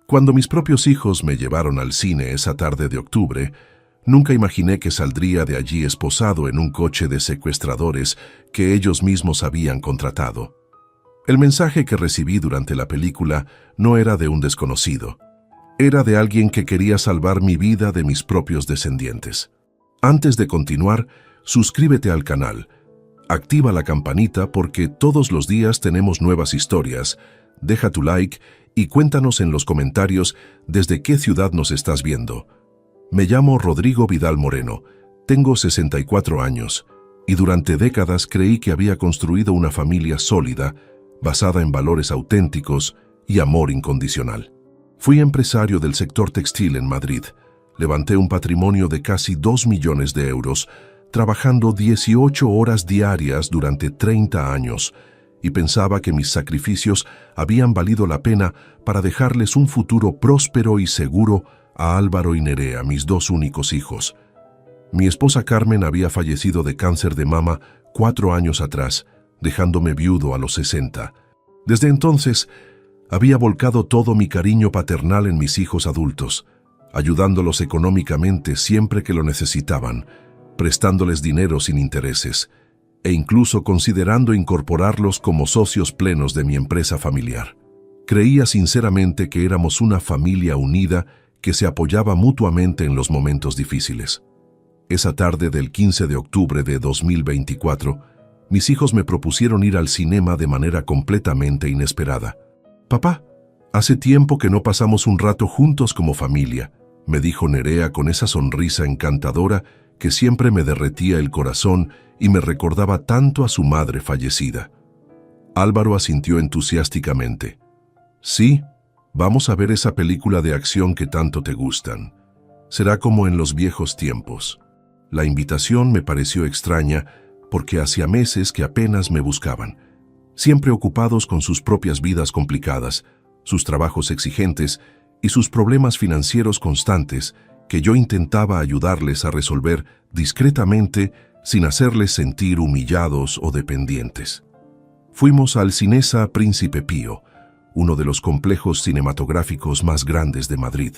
Cuando mis propios hijos me llevaron al cine esa tarde de octubre, nunca imaginé que saldría de allí esposado en un coche de secuestradores que ellos mismos habían contratado. El mensaje que recibí durante la película no era de un desconocido. Era de alguien que quería salvar mi vida de mis propios descendientes. Antes de continuar, suscríbete al canal. Activa la campanita porque todos los días tenemos nuevas historias. Deja tu like y cuéntanos en los comentarios desde qué ciudad nos estás viendo. Me llamo Rodrigo Vidal Moreno, tengo 64 años y durante décadas creí que había construido una familia sólida, basada en valores auténticos y amor incondicional. Fui empresario del sector textil en Madrid. Levanté un patrimonio de casi 2 millones de euros, trabajando 18 horas diarias durante 30 años, y pensaba que mis sacrificios habían valido la pena para dejarles un futuro próspero y seguro a Álvaro y Nerea, mis 2 únicos hijos. Mi esposa Carmen había fallecido de cáncer de mama 4 años atrás, dejándome viudo a los 60. Desde entonces, había volcado todo mi cariño paternal en mis hijos adultos, ayudándolos económicamente siempre que lo necesitaban, prestándoles dinero sin intereses, e incluso considerando incorporarlos como socios plenos de mi empresa familiar. Creía sinceramente que éramos una familia unida que se apoyaba mutuamente en los momentos difíciles. Esa tarde del 15 de octubre de 2024, mis hijos me propusieron ir al cinema de manera completamente inesperada. «Papá, hace tiempo que no pasamos un rato juntos como familia», me dijo Nerea con esa sonrisa encantadora que siempre me derretía el corazón y me recordaba tanto a su madre fallecida. Álvaro asintió entusiásticamente. «Sí, vamos a ver esa película de acción que tanto te gustan. Será como en los viejos tiempos». La invitación me pareció extraña porque hacía meses que apenas me buscaban, siempre ocupados con sus propias vidas complicadas, sus trabajos exigentes y sus problemas financieros constantes que yo intentaba ayudarles a resolver discretamente sin hacerles sentir humillados o dependientes. Fuimos al Cinesa Príncipe Pío, uno de los complejos cinematográficos más grandes de Madrid.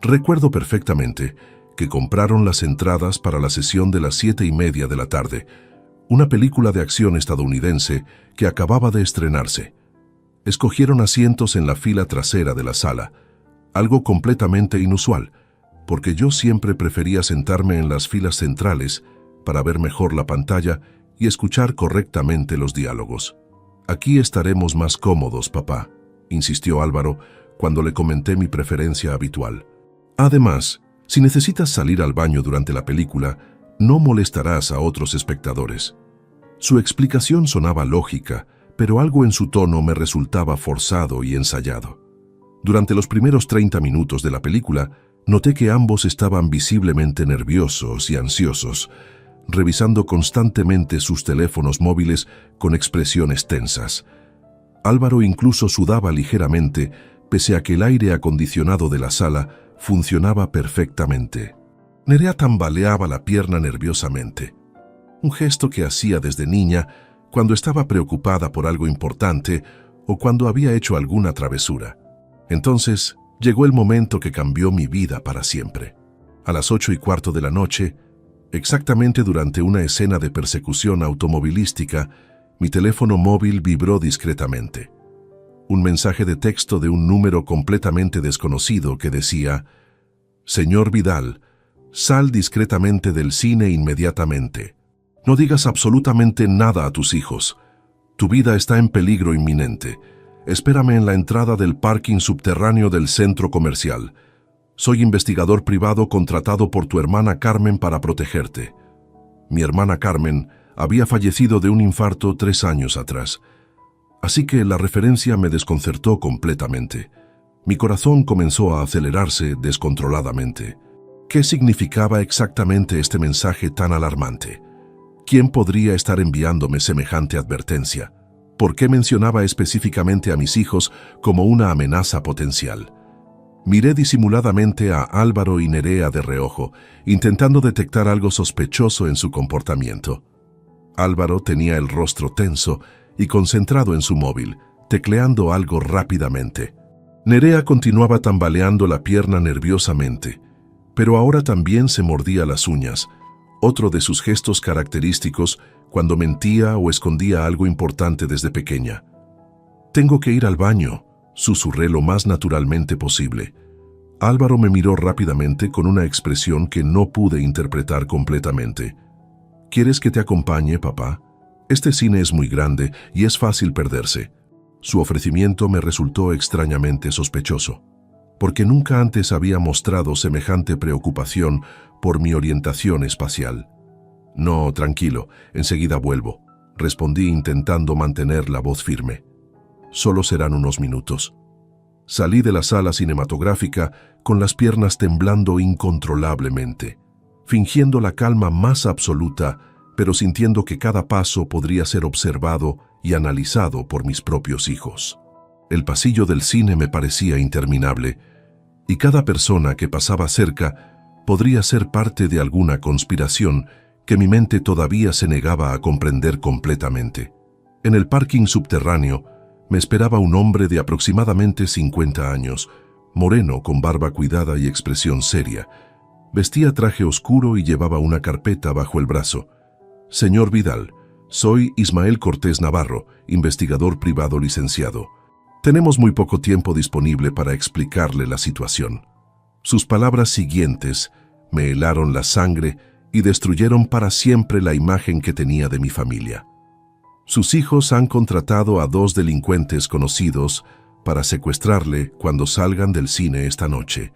Recuerdo perfectamente que compraron las entradas para la sesión de las 7:30 de la tarde, una película de acción estadounidense que acababa de estrenarse. Escogieron asientos en la fila trasera de la sala, algo completamente inusual, porque yo siempre prefería sentarme en las filas centrales para ver mejor la pantalla y escuchar correctamente los diálogos. «Aquí estaremos más cómodos, papá», insistió Álvaro cuando le comenté mi preferencia habitual. «Además, si necesitas salir al baño durante la película, no molestarás a otros espectadores». Su explicación sonaba lógica, pero algo en su tono me resultaba forzado y ensayado. Durante los primeros 30 minutos de la película, noté que ambos estaban visiblemente nerviosos y ansiosos, revisando constantemente sus teléfonos móviles con expresiones tensas. Álvaro incluso sudaba ligeramente, pese a que el aire acondicionado de la sala funcionaba perfectamente. Nerea tambaleaba la pierna nerviosamente, un gesto que hacía desde niña cuando estaba preocupada por algo importante o cuando había hecho alguna travesura. Entonces, llegó el momento que cambió mi vida para siempre. A las 8:15 de la noche, exactamente durante una escena de persecución automovilística, mi teléfono móvil vibró discretamente. Un mensaje de texto de un número completamente desconocido que decía: «Señor Vidal, sal discretamente del cine inmediatamente. No digas absolutamente nada a tus hijos. Tu vida está en peligro inminente. Espérame en la entrada del parking subterráneo del centro comercial. Soy investigador privado contratado por tu hermana Carmen para protegerte». Mi hermana Carmen había fallecido de un infarto 3 años atrás. Así que la referencia me desconcertó completamente. Mi corazón comenzó a acelerarse descontroladamente. ¿Qué significaba exactamente este mensaje tan alarmante? ¿Quién podría estar enviándome semejante advertencia? ¿Por qué mencionaba específicamente a mis hijos como una amenaza potencial? Miré disimuladamente a Álvaro y Nerea de reojo, intentando detectar algo sospechoso en su comportamiento. Álvaro tenía el rostro tenso y concentrado en su móvil, tecleando algo rápidamente. Nerea continuaba tambaleando la pierna nerviosamente, pero ahora también se mordía las uñas, otro de sus gestos característicos cuando mentía o escondía algo importante desde pequeña. «Tengo que ir al baño», susurré lo más naturalmente posible. Álvaro me miró rápidamente con una expresión que no pude interpretar completamente. «¿Quieres que te acompañe, papá? Este cine es muy grande y es fácil perderse». Su ofrecimiento me resultó extrañamente sospechoso, porque nunca antes había mostrado semejante preocupación por mi orientación espacial. «No, tranquilo, enseguida vuelvo», respondí intentando mantener la voz firme. «Solo serán unos minutos». Salí de la sala cinematográfica con las piernas temblando incontrolablemente, fingiendo la calma más absoluta, pero sintiendo que cada paso podría ser observado y analizado por mis propios hijos. El pasillo del cine me parecía interminable, y cada persona que pasaba cerca podría ser parte de alguna conspiración que mi mente todavía se negaba a comprender completamente. En el parking subterráneo me esperaba un hombre de aproximadamente 50 años, moreno con barba cuidada y expresión seria. Vestía traje oscuro y llevaba una carpeta bajo el brazo. «Señor Vidal, soy Ismael Cortés Navarro, investigador privado licenciado. Tenemos muy poco tiempo disponible para explicarle la situación». Sus palabras siguientes me helaron la sangre y destruyeron para siempre la imagen que tenía de mi familia. Sus hijos han contratado a 2 delincuentes conocidos para secuestrarle cuando salgan del cine esta noche.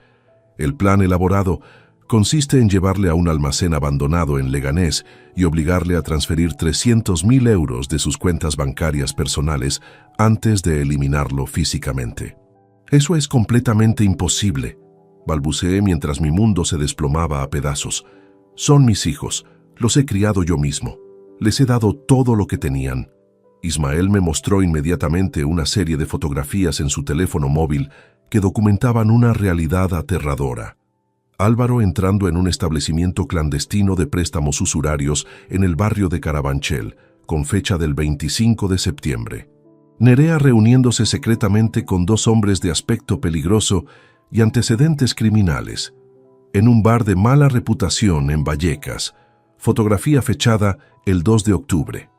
El plan elaborado consiste en llevarle a un almacén abandonado en Leganés y obligarle a transferir 300.000 euros de sus cuentas bancarias personales antes de eliminarlo físicamente. «Eso es completamente imposible», balbuceé mientras mi mundo se desplomaba a pedazos. «Son mis hijos, los he criado yo mismo. Les he dado todo lo que tenían». Ismael me mostró inmediatamente una serie de fotografías en su teléfono móvil que documentaban una realidad aterradora. Álvaro entrando en un establecimiento clandestino de préstamos usurarios en el barrio de Carabanchel, con fecha del 25 de septiembre. Nerea reuniéndose secretamente con 2 hombres de aspecto peligroso y antecedentes criminales, en un bar de mala reputación en Vallecas. Fotografía fechada el 2 de octubre.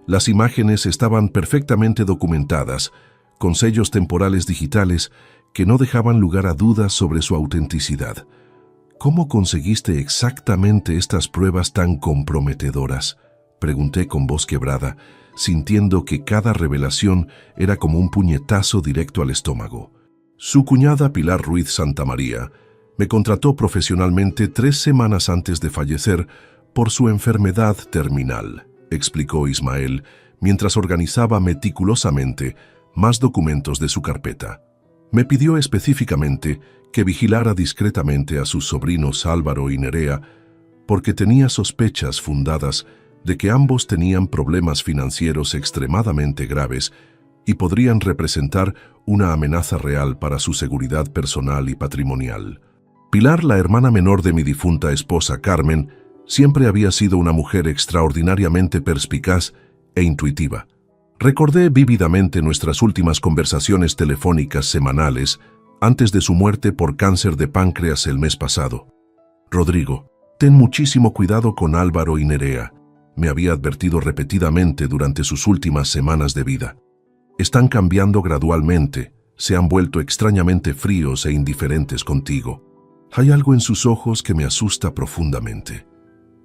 Las imágenes estaban perfectamente documentadas, con sellos temporales digitales que no dejaban lugar a dudas sobre su autenticidad. «¿Cómo conseguiste exactamente estas pruebas tan comprometedoras?», pregunté con voz quebrada, sintiendo que cada revelación era como un puñetazo directo al estómago. Su cuñada Pilar Ruiz Santamaría me contrató profesionalmente 3 semanas antes de fallecer por su enfermedad terminal, explicó Ismael, mientras organizaba meticulosamente más documentos de su carpeta. Me pidió específicamente que vigilara discretamente a sus sobrinos Álvaro y Nerea, porque tenía sospechas fundadas de que ambos tenían problemas financieros extremadamente graves y podrían representar una amenaza real para su seguridad personal y patrimonial. Pilar, la hermana menor de mi difunta esposa Carmen, siempre había sido una mujer extraordinariamente perspicaz e intuitiva. Recordé vívidamente nuestras últimas conversaciones telefónicas semanales antes de su muerte por cáncer de páncreas el mes pasado. «Rodrigo, ten muchísimo cuidado con Álvaro y Nerea», me había advertido repetidamente durante sus últimas semanas de vida. «Están cambiando gradualmente, se han vuelto extrañamente fríos e indiferentes contigo. Hay algo en sus ojos que me asusta profundamente».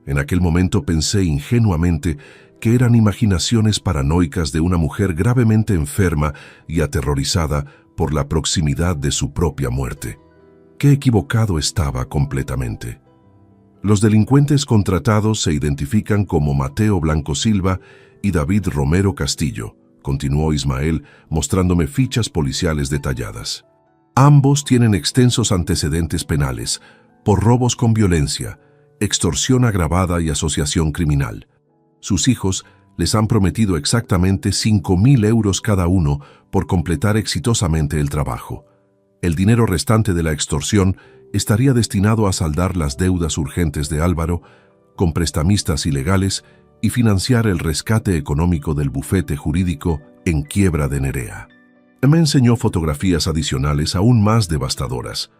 En aquel momento pensé ingenuamente que eran imaginaciones paranoicas de una mujer gravemente enferma y aterrorizada por la proximidad de su propia muerte. Qué equivocado estaba completamente. Los delincuentes contratados se identifican como Mateo Blanco Silva y David Romero Castillo, continuó Ismael mostrándome fichas policiales detalladas. Ambos tienen extensos antecedentes penales por robos con violencia, extorsión agravada y asociación criminal. Sus hijos les han prometido exactamente 5.000 euros cada uno por completar exitosamente el trabajo. El dinero restante de la extorsión estaría destinado a saldar las deudas urgentes de Álvaro con prestamistas ilegales y financiar el rescate económico del bufete jurídico en quiebra de Nerea. Me enseñó fotografías adicionales aún más devastadoras.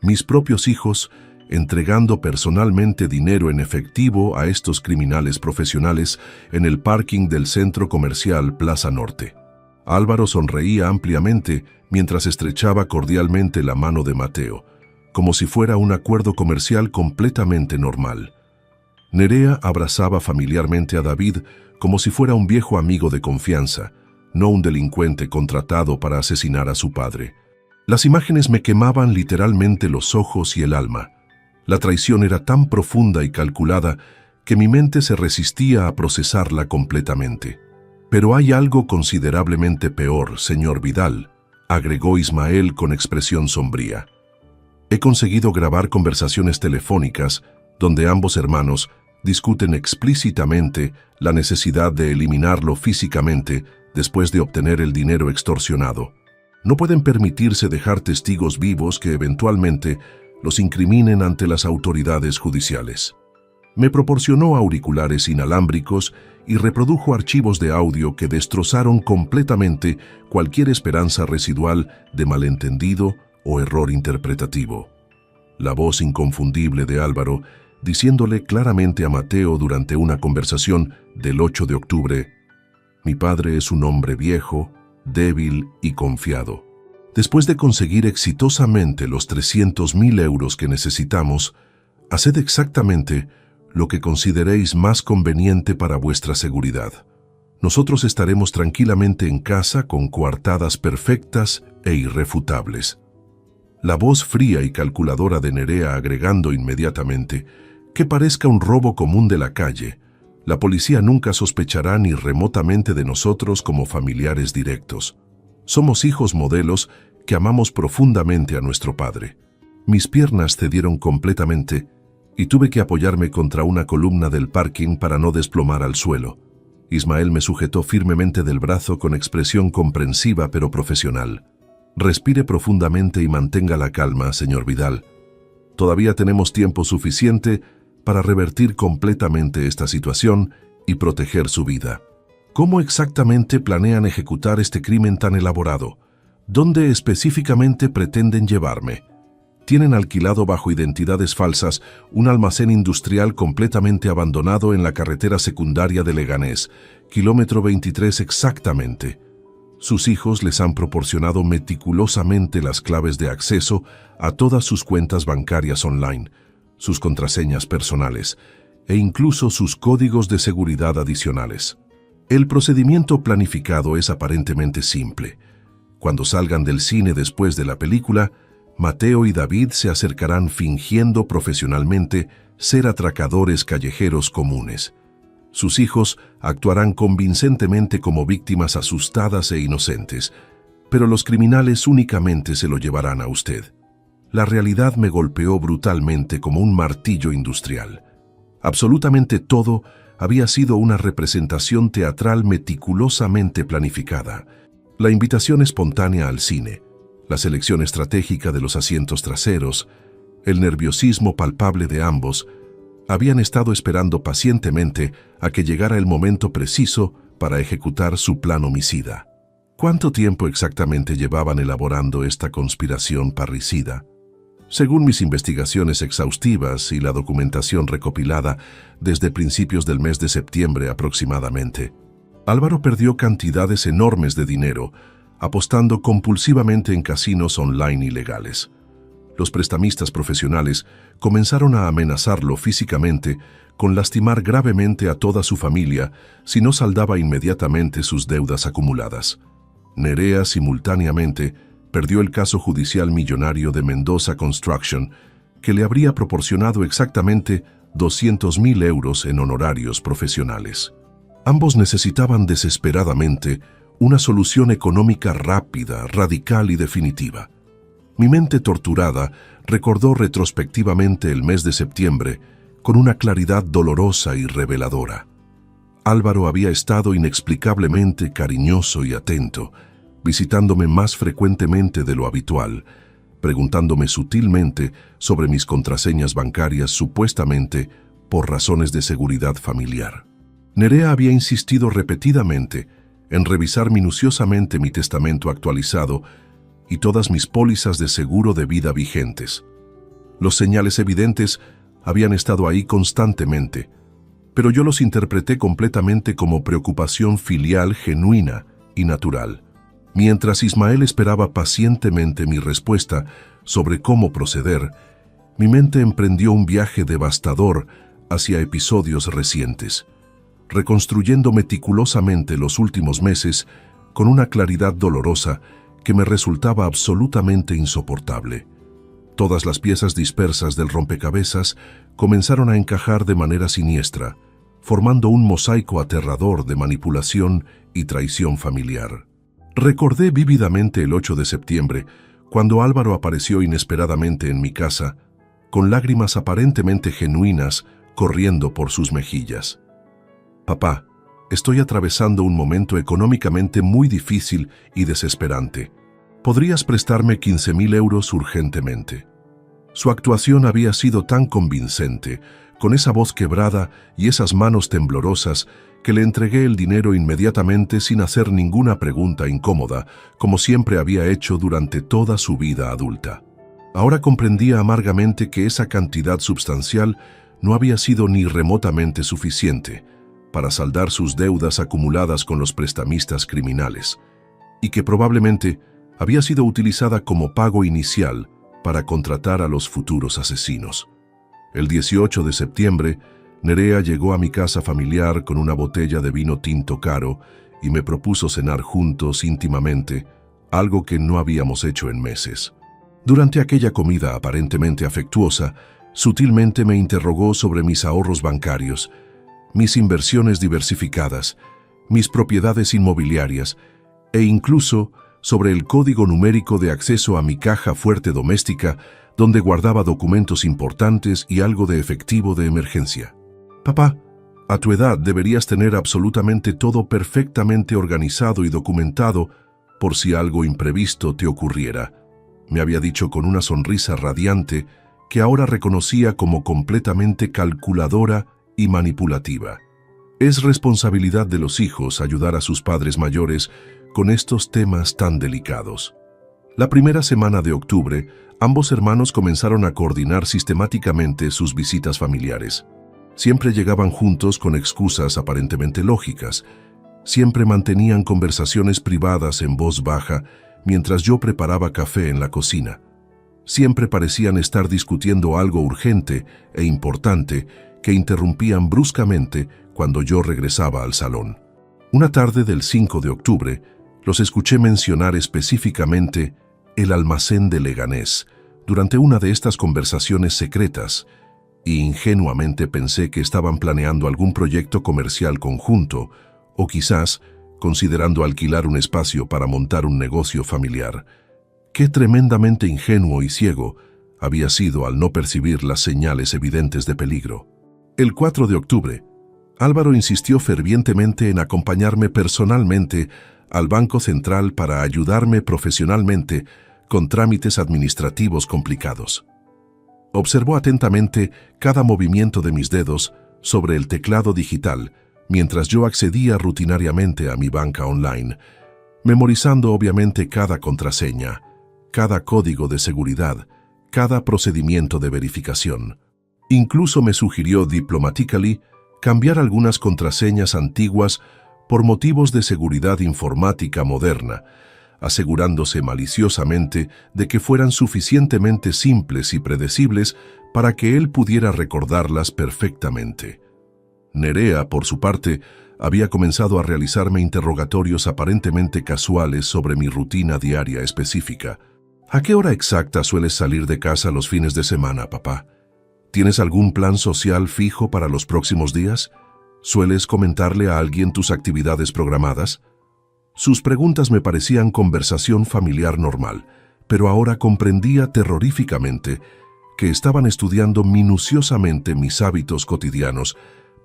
Mis propios hijos entregando personalmente dinero en efectivo a estos criminales profesionales en el parking del centro comercial Plaza Norte. Álvaro sonreía ampliamente mientras estrechaba cordialmente la mano de Mateo, como si fuera un acuerdo comercial completamente normal. Nerea abrazaba familiarmente a David como si fuera un viejo amigo de confianza, no un delincuente contratado para asesinar a su padre. Las imágenes me quemaban literalmente los ojos y el alma. La traición era tan profunda y calculada que mi mente se resistía a procesarla completamente. «Pero hay algo considerablemente peor, señor Vidal», agregó Ismael con expresión sombría. «He conseguido grabar conversaciones telefónicas donde ambos hermanos discuten explícitamente la necesidad de eliminarlo físicamente después de obtener el dinero extorsionado. No pueden permitirse dejar testigos vivos que eventualmente los incriminen ante las autoridades judiciales». Me proporcionó auriculares inalámbricos y reprodujo archivos de audio que destrozaron completamente cualquier esperanza residual de malentendido o error interpretativo. La voz inconfundible de Álvaro, diciéndole claramente a Mateo durante una conversación del 8 de octubre, «Mi padre es un hombre viejo, débil y confiado. Después de conseguir exitosamente los 300.000 euros que necesitamos, haced exactamente lo que consideréis más conveniente para vuestra seguridad. Nosotros estaremos tranquilamente en casa con coartadas perfectas e irrefutables». La voz fría y calculadora de Nerea agregando inmediatamente, «Que parezca un robo común de la calle. La policía nunca sospechará ni remotamente de nosotros como familiares directos. Somos hijos modelos que amamos profundamente a nuestro padre». Mis piernas cedieron completamente y tuve que apoyarme contra una columna del parking para no desplomar al suelo. Ismael me sujetó firmemente del brazo con expresión comprensiva pero profesional. «Respire profundamente y mantenga la calma, señor Vidal. Todavía tenemos tiempo suficiente para revertir completamente esta situación y proteger su vida». «¿Cómo exactamente planean ejecutar este crimen tan elaborado? ¿Dónde específicamente pretenden llevarme?» «Tienen alquilado bajo identidades falsas un almacén industrial completamente abandonado en la carretera secundaria de Leganés, kilómetro 23 exactamente. Sus hijos les han proporcionado meticulosamente las claves de acceso a todas sus cuentas bancarias online, sus contraseñas personales e incluso sus códigos de seguridad adicionales. El procedimiento planificado es aparentemente simple. Cuando salgan del cine después de la película, Mateo y David se acercarán fingiendo profesionalmente ser atracadores callejeros comunes. Sus hijos actuarán convincentemente como víctimas asustadas e inocentes, pero los criminales únicamente se lo llevarán a usted. La realidad me golpeó brutalmente como un martillo industrial. Absolutamente todo había sido una representación teatral meticulosamente planificada. La invitación espontánea al cine, la selección estratégica de los asientos traseros, el nerviosismo palpable de ambos, habían estado esperando pacientemente a que llegara el momento preciso para ejecutar su plan homicida. ¿Cuánto tiempo exactamente llevaban elaborando esta conspiración parricida? Según mis investigaciones exhaustivas y la documentación recopilada desde principios del mes de septiembre aproximadamente, Álvaro perdió cantidades enormes de dinero apostando compulsivamente en casinos online ilegales. Los prestamistas profesionales comenzaron a amenazarlo físicamente con lastimar gravemente a toda su familia si no saldaba inmediatamente sus deudas acumuladas. Nerea simultáneamente perdió el caso judicial millonario de Mendoza Construction, que le habría proporcionado exactamente 200.000 euros en honorarios profesionales. Ambos necesitaban desesperadamente una solución económica rápida, radical y definitiva. Mi mente torturada recordó retrospectivamente el mes de septiembre con una claridad dolorosa y reveladora. Álvaro había estado inexplicablemente cariñoso y atento, visitándome más frecuentemente de lo habitual, preguntándome sutilmente sobre mis contraseñas bancarias supuestamente por razones de seguridad familiar. Nerea había insistido repetidamente en revisar minuciosamente mi testamento actualizado y todas mis pólizas de seguro de vida vigentes. Los señales evidentes habían estado ahí constantemente, pero yo los interpreté completamente como preocupación filial genuina y natural. Mientras Ismael esperaba pacientemente mi respuesta sobre cómo proceder, mi mente emprendió un viaje devastador hacia episodios recientes, reconstruyendo meticulosamente los últimos meses con una claridad dolorosa que me resultaba absolutamente insoportable. Todas las piezas dispersas del rompecabezas comenzaron a encajar de manera siniestra, formando un mosaico aterrador de manipulación y traición familiar. Recordé vívidamente el 8 de septiembre, cuando Álvaro apareció inesperadamente en mi casa, con lágrimas aparentemente genuinas corriendo por sus mejillas. «Papá, estoy atravesando un momento económicamente muy difícil y desesperante. ¿Podrías prestarme 15.000 euros urgentemente?» Su actuación había sido tan convincente, con esa voz quebrada y esas manos temblorosas, que le entregué el dinero inmediatamente sin hacer ninguna pregunta incómoda, como siempre había hecho durante toda su vida adulta. Ahora comprendía amargamente que esa cantidad substancial no había sido ni remotamente suficiente para saldar sus deudas acumuladas con los prestamistas criminales, y que probablemente había sido utilizada como pago inicial para contratar a los futuros asesinos. El 18 de septiembre, Nerea llegó a mi casa familiar con una botella de vino tinto caro y me propuso cenar juntos íntimamente, algo que no habíamos hecho en meses. Durante aquella comida aparentemente afectuosa, sutilmente me interrogó sobre mis ahorros bancarios, mis inversiones diversificadas, mis propiedades inmobiliarias e incluso sobre el código numérico de acceso a mi caja fuerte doméstica, donde guardaba documentos importantes y algo de efectivo de emergencia. «Papá, a tu edad deberías tener absolutamente todo perfectamente organizado y documentado por si algo imprevisto te ocurriera», me había dicho con una sonrisa radiante que ahora reconocía como completamente calculadora y manipulativa. Es responsabilidad de los hijos ayudar a sus padres mayores con estos temas tan delicados. La primera semana de octubre, ambos hermanos comenzaron a coordinar sistemáticamente sus visitas familiares. Siempre llegaban juntos con excusas aparentemente lógicas. Siempre mantenían conversaciones privadas en voz baja mientras yo preparaba café en la cocina. Siempre parecían estar discutiendo algo urgente e importante que interrumpían bruscamente cuando yo regresaba al salón. Una tarde del 5 de octubre, los escuché mencionar específicamente el almacén de Leganés durante una de estas conversaciones secretas, y ingenuamente pensé que estaban planeando algún proyecto comercial conjunto, o quizás considerando alquilar un espacio para montar un negocio familiar. Qué tremendamente ingenuo y ciego había sido al no percibir las señales evidentes de peligro. El 4 de octubre, Álvaro insistió fervientemente en acompañarme personalmente al Banco Central para ayudarme profesionalmente con trámites administrativos complicados. Observó atentamente cada movimiento de mis dedos sobre el teclado digital mientras yo accedía rutinariamente a mi banca online, memorizando obviamente cada contraseña, cada código de seguridad, cada procedimiento de verificación. Incluso me sugirió diplomatically cambiar algunas contraseñas antiguas por motivos de seguridad informática moderna, asegurándose maliciosamente de que fueran suficientemente simples y predecibles para que él pudiera recordarlas perfectamente. Nerea, por su parte, había comenzado a realizarme interrogatorios aparentemente casuales sobre mi rutina diaria específica. ¿A qué hora exacta sueles salir de casa los fines de semana, papá? ¿Tienes algún plan social fijo para los próximos días? ¿Sueles comentarle a alguien tus actividades programadas? Sus preguntas me parecían conversación familiar normal, pero ahora comprendía terroríficamente que estaban estudiando minuciosamente mis hábitos cotidianos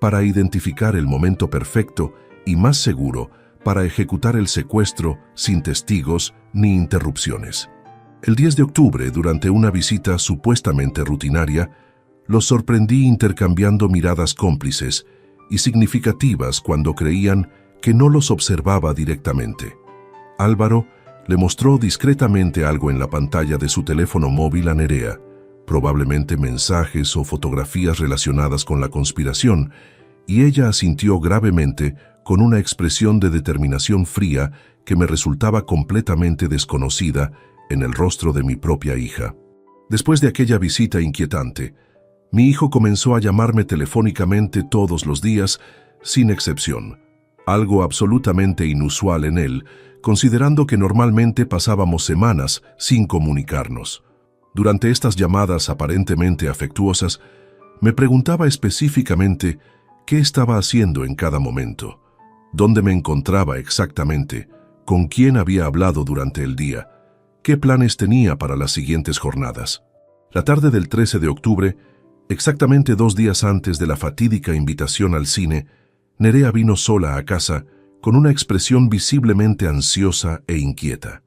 para identificar el momento perfecto y más seguro para ejecutar el secuestro sin testigos ni interrupciones. El 10 de octubre, durante una visita supuestamente rutinaria, los sorprendí intercambiando miradas cómplices y significativas cuando creían que no los observaba directamente. Álvaro le mostró discretamente algo en la pantalla de su teléfono móvil a Nerea, probablemente mensajes o fotografías relacionadas con la conspiración, y ella asintió gravemente con una expresión de determinación fría que me resultaba completamente desconocida en el rostro de mi propia hija. Después de aquella visita inquietante, mi hijo comenzó a llamarme telefónicamente todos los días, sin excepción, algo absolutamente inusual en él, considerando que normalmente pasábamos semanas sin comunicarnos. Durante estas llamadas aparentemente afectuosas, me preguntaba específicamente qué estaba haciendo en cada momento, dónde me encontraba exactamente, con quién había hablado durante el día, qué planes tenía para las siguientes jornadas. La tarde del 13 de octubre, exactamente 2 días antes de la fatídica invitación al cine, Nerea vino sola a casa con una expresión visiblemente ansiosa e inquieta.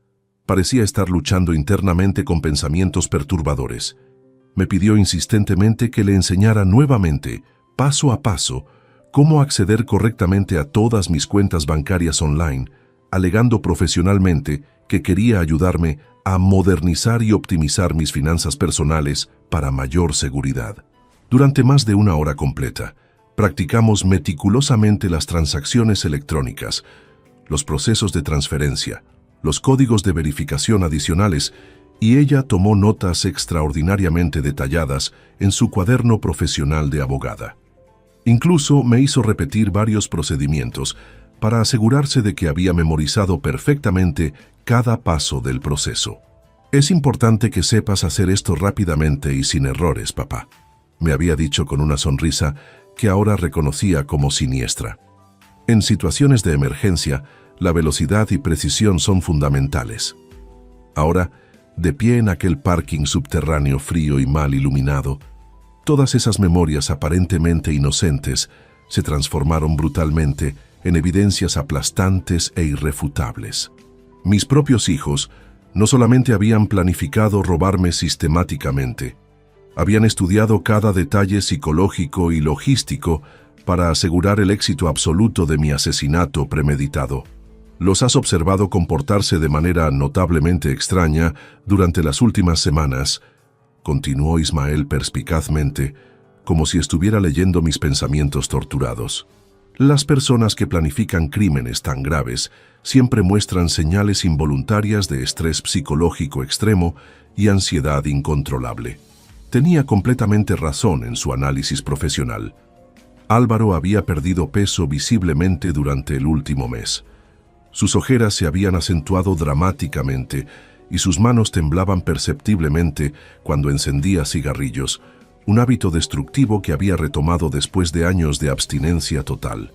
Parecía estar luchando internamente con pensamientos perturbadores. Me pidió insistentemente que le enseñara nuevamente, paso a paso, cómo acceder correctamente a todas mis cuentas bancarias online, alegando profesionalmente que quería ayudarme a modernizar y optimizar mis finanzas personales para mayor seguridad. Durante más de 1 hora completa, practicamos meticulosamente las transacciones electrónicas, los procesos de transferencia, los códigos de verificación adicionales, y ella tomó notas extraordinariamente detalladas en su cuaderno profesional de abogada. Incluso me hizo repetir varios procedimientos para asegurarse de que había memorizado perfectamente cada paso del proceso. «Es importante que sepas hacer esto rápidamente y sin errores, papá», me había dicho con una sonrisa que ahora reconocía como siniestra. En situaciones de emergencia, la velocidad y precisión son fundamentales. Ahora, de pie en aquel parking subterráneo frío y mal iluminado, todas esas memorias aparentemente inocentes se transformaron brutalmente en evidencias aplastantes e irrefutables. Mis propios hijos no solamente habían planificado robarme sistemáticamente, habían estudiado cada detalle psicológico y logístico para asegurar el éxito absoluto de mi asesinato premeditado. Los has observado comportarse de manera notablemente extraña durante las últimas semanas, continuó Ismael perspicazmente, como si estuviera leyendo mis pensamientos torturados. Las personas que planifican crímenes tan graves siempre muestran señales involuntarias de estrés psicológico extremo y ansiedad incontrolable. Tenía completamente razón en su análisis profesional. Álvaro había perdido peso visiblemente durante el último mes. Sus ojeras se habían acentuado dramáticamente y sus manos temblaban perceptiblemente cuando encendía cigarrillos, un hábito destructivo que había retomado después de años de abstinencia total.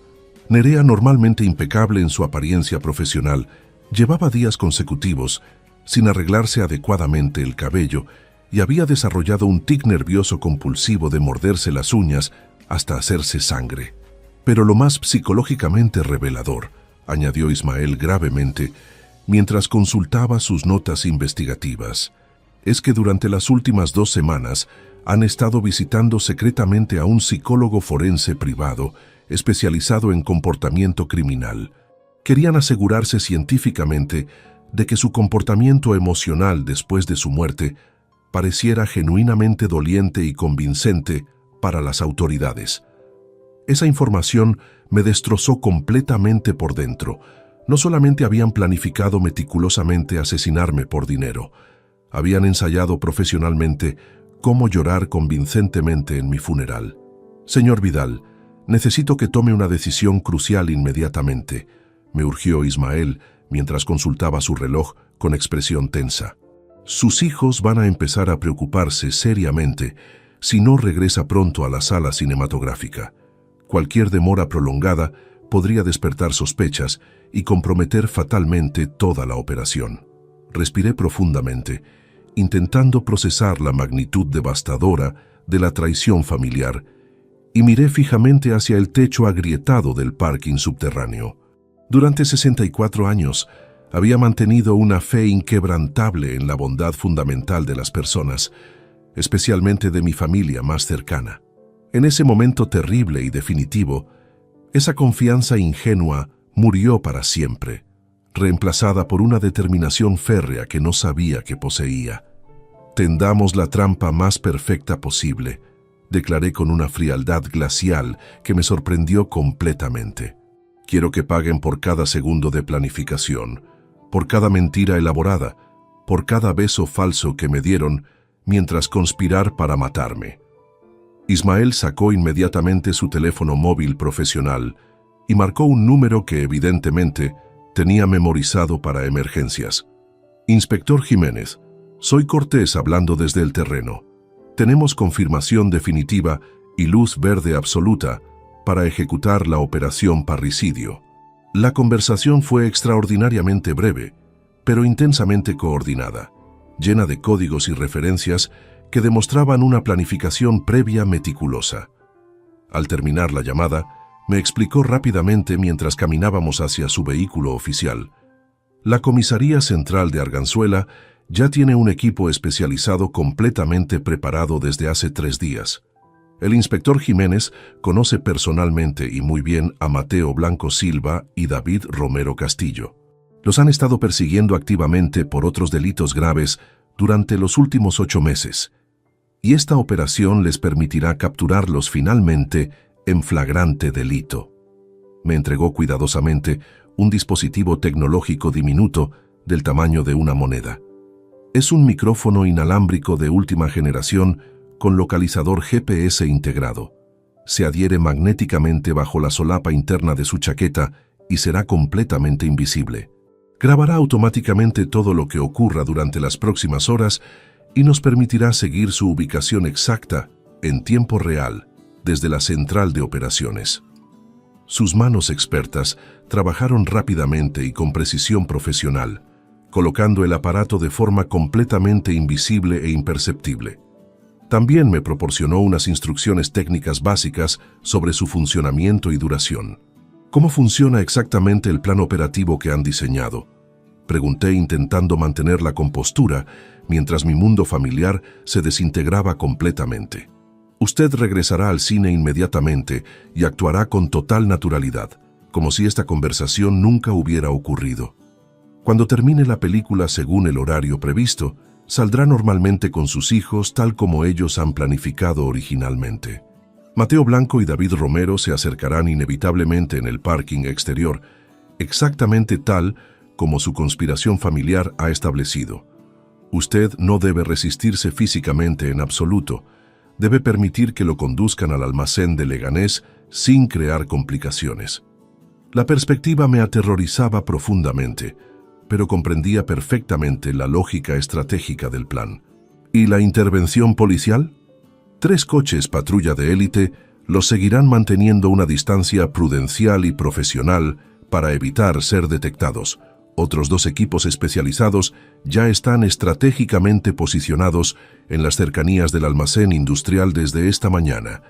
Nerea, normalmente impecable en su apariencia profesional, llevaba días consecutivos sin arreglarse adecuadamente el cabello y había desarrollado un tic nervioso compulsivo de morderse las uñas hasta hacerse sangre. Pero lo más psicológicamente revelador, añadió Ismael gravemente, mientras consultaba sus notas investigativas, es que durante las últimas 2 semanas han estado visitando secretamente a un psicólogo forense privado especializado en comportamiento criminal. Querían asegurarse científicamente de que su comportamiento emocional después de su muerte pareciera genuinamente doliente y convincente para las autoridades. Esa información me destrozó completamente por dentro. No solamente habían planificado meticulosamente asesinarme por dinero, habían ensayado profesionalmente cómo llorar convincentemente en mi funeral. Señor Vidal, necesito que tome una decisión crucial inmediatamente, me urgió Ismael mientras consultaba su reloj con expresión tensa. Sus hijos van a empezar a preocuparse seriamente si no regresa pronto a la sala cinematográfica. Cualquier demora prolongada podría despertar sospechas y comprometer fatalmente toda la operación. Respiré profundamente, intentando procesar la magnitud devastadora de la traición familiar, y miré fijamente hacia el techo agrietado del parking subterráneo. Durante 64 años, había mantenido una fe inquebrantable en la bondad fundamental de las personas, especialmente de mi familia más cercana. En ese momento terrible y definitivo, esa confianza ingenua murió para siempre, reemplazada por una determinación férrea que no sabía que poseía. Tendamos la trampa más perfecta posible, declaré con una frialdad glacial que me sorprendió completamente. Quiero que paguen por cada segundo de planificación, por cada mentira elaborada, por cada beso falso que me dieron mientras conspirar para matarme. Ismael sacó inmediatamente su teléfono móvil profesional y marcó un número que evidentemente tenía memorizado para emergencias. Inspector Jiménez, soy Cortés hablando desde el terreno. Tenemos confirmación definitiva y luz verde absoluta para ejecutar la operación parricidio. La conversación fue extraordinariamente breve, pero intensamente coordinada, llena de códigos y referencias que demostraban una planificación previa meticulosa. Al terminar la llamada, me explicó rápidamente mientras caminábamos hacia su vehículo oficial. La Comisaría Central de Arganzuela ya tiene un equipo especializado completamente preparado desde hace 3 días. El inspector Jiménez conoce personalmente y muy bien a Mateo Blanco Silva y David Romero Castillo. Los han estado persiguiendo activamente por otros delitos graves durante los últimos 8 meses, y esta operación les permitirá capturarlos finalmente en flagrante delito. Me entregó cuidadosamente un dispositivo tecnológico diminuto del tamaño de una moneda. Es un micrófono inalámbrico de última generación con localizador GPS integrado. Se adhiere magnéticamente bajo la solapa interna de su chaqueta y será completamente invisible. Grabará automáticamente todo lo que ocurra durante las próximas horas y nos permitirá seguir su ubicación exacta, en tiempo real, desde la central de operaciones. Sus manos expertas trabajaron rápidamente y con precisión profesional, colocando el aparato de forma completamente invisible e imperceptible. También me proporcionó unas instrucciones técnicas básicas sobre su funcionamiento y duración. ¿Cómo funciona exactamente el plan operativo que han diseñado?, pregunté intentando mantener la compostura mientras mi mundo familiar se desintegraba completamente. Usted regresará al cine inmediatamente y actuará con total naturalidad, como si esta conversación nunca hubiera ocurrido. Cuando termine la película según el horario previsto, saldrá normalmente con sus hijos tal como ellos han planificado originalmente. Mateo Blanco y David Romero se acercarán inevitablemente en el parking exterior, exactamente tal como su conspiración familiar ha establecido. Usted no debe resistirse físicamente en absoluto. Debe permitir que lo conduzcan al almacén de Leganés sin crear complicaciones. La perspectiva me aterrorizaba profundamente, pero comprendía perfectamente la lógica estratégica del plan. ¿Y la intervención policial? 3 coches patrulla de élite los seguirán manteniendo una distancia prudencial y profesional para evitar ser detectados. Otros 2 equipos especializados ya están estratégicamente posicionados en las cercanías del almacén industrial desde esta mañana.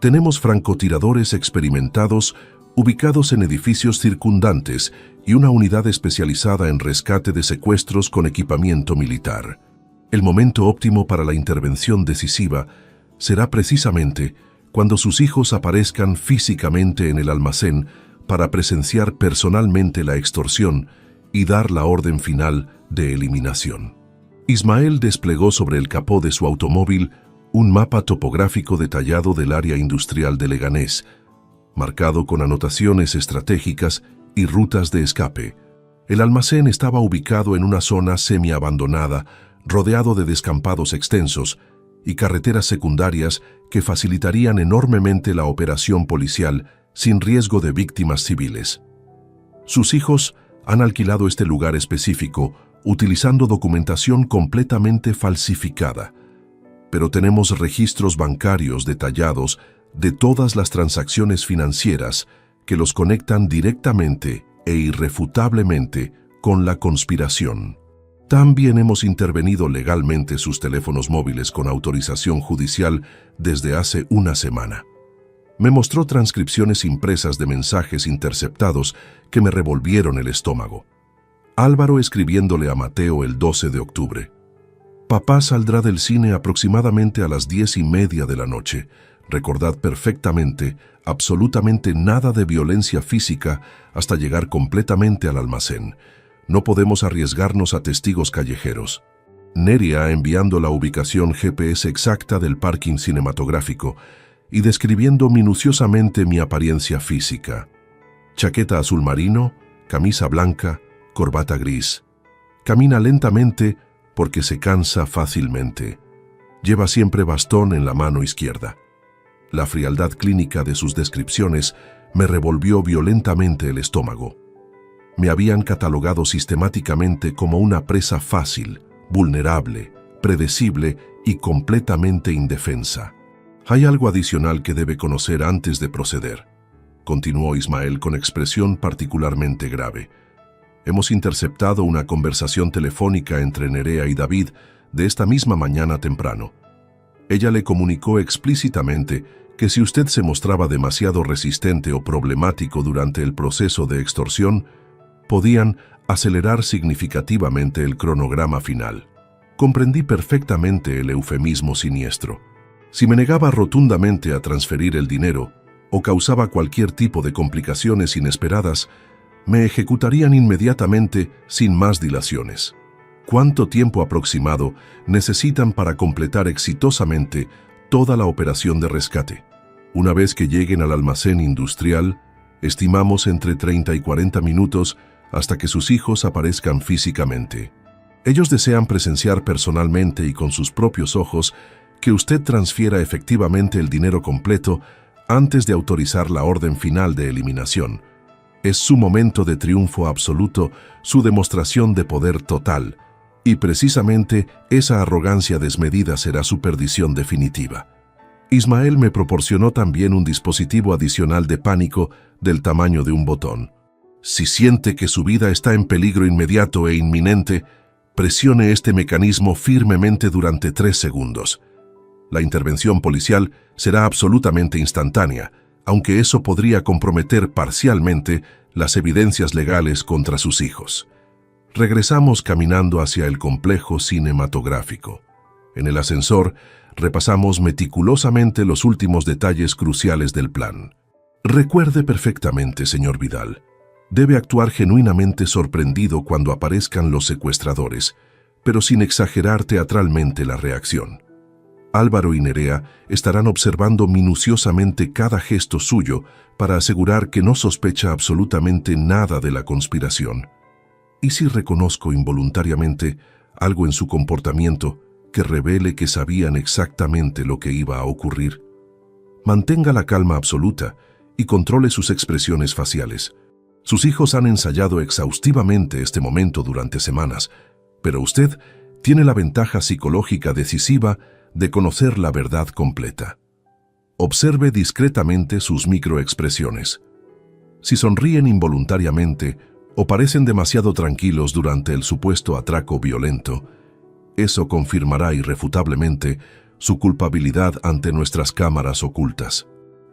Tenemos francotiradores experimentados ubicados en edificios circundantes y una unidad especializada en rescate de secuestros con equipamiento militar. El momento óptimo para la intervención decisiva será precisamente cuando sus hijos aparezcan físicamente en el almacén para presenciar personalmente la extorsión y dar la orden final de eliminación. Ismael desplegó sobre el capó de su automóvil un mapa topográfico detallado del área industrial de Leganés, marcado con anotaciones estratégicas y rutas de escape. El almacén estaba ubicado en una zona semiabandonada, rodeado de descampados extensos y carreteras secundarias que facilitarían enormemente la operación policial sin riesgo de víctimas civiles. Sus hijos han alquilado este lugar específico utilizando documentación completamente falsificada, pero tenemos registros bancarios detallados de todas las transacciones financieras que los conectan directamente e irrefutablemente con la conspiración. También hemos intervenido legalmente sus teléfonos móviles con autorización judicial desde hace una semana. Me mostró transcripciones impresas de mensajes interceptados que me revolvieron el estómago. Álvaro escribiéndole a Mateo el 12 de octubre. Papá saldrá del cine aproximadamente a las 10:30 de la noche. Recordad perfectamente, absolutamente nada de violencia física hasta llegar completamente al almacén. No podemos arriesgarnos a testigos callejeros. Neria enviando la ubicación GPS exacta del parking cinematográfico y describiendo minuciosamente mi apariencia física. Chaqueta azul marino, camisa blanca, corbata gris. Camina lentamente porque se cansa fácilmente. Lleva siempre bastón en la mano izquierda. La frialdad clínica de sus descripciones me revolvió violentamente el estómago. Me habían catalogado sistemáticamente como una presa fácil, vulnerable, predecible y completamente indefensa. Hay algo adicional que debe conocer antes de proceder, continuó Ismael con expresión particularmente grave. Hemos interceptado una conversación telefónica entre Nerea y David de esta misma mañana temprano. Ella le comunicó explícitamente que si usted se mostraba demasiado resistente o problemático durante el proceso de extorsión, podían acelerar significativamente el cronograma final. Comprendí perfectamente el eufemismo siniestro. Si me negaba rotundamente a transferir el dinero o causaba cualquier tipo de complicaciones inesperadas, me ejecutarían inmediatamente sin más dilaciones. ¿Cuánto tiempo aproximado necesitan para completar exitosamente toda la operación de rescate? Una vez que lleguen al almacén industrial, estimamos entre 30 y 40 minutos hasta que sus hijos aparezcan físicamente. Ellos desean presenciar personalmente y con sus propios ojos que usted transfiera efectivamente el dinero completo antes de autorizar la orden final de eliminación. Es su momento de triunfo absoluto, su demostración de poder total, y precisamente esa arrogancia desmedida será su perdición definitiva. Ismael me proporcionó también un dispositivo adicional de pánico del tamaño de un botón. Si siente que su vida está en peligro inmediato e inminente, presione este mecanismo firmemente durante 3 segundos. La intervención policial será absolutamente instantánea, aunque eso podría comprometer parcialmente las evidencias legales contra sus hijos. Regresamos caminando hacia el complejo cinematográfico. En el ascensor, repasamos meticulosamente los últimos detalles cruciales del plan. Recuerde perfectamente, señor Vidal. Debe actuar genuinamente sorprendido cuando aparezcan los secuestradores, pero sin exagerar teatralmente la reacción. Álvaro y Nerea estarán observando minuciosamente cada gesto suyo para asegurar que no sospecha absolutamente nada de la conspiración. ¿Y si reconozco involuntariamente algo en su comportamiento que revele que sabían exactamente lo que iba a ocurrir? Mantenga la calma absoluta y controle sus expresiones faciales. Sus hijos han ensayado exhaustivamente este momento durante semanas, pero usted tiene la ventaja psicológica decisiva de conocer la verdad completa. Observe discretamente sus microexpresiones. Si sonríen involuntariamente o parecen demasiado tranquilos durante el supuesto atraco violento, eso confirmará irrefutablemente su culpabilidad ante nuestras cámaras ocultas.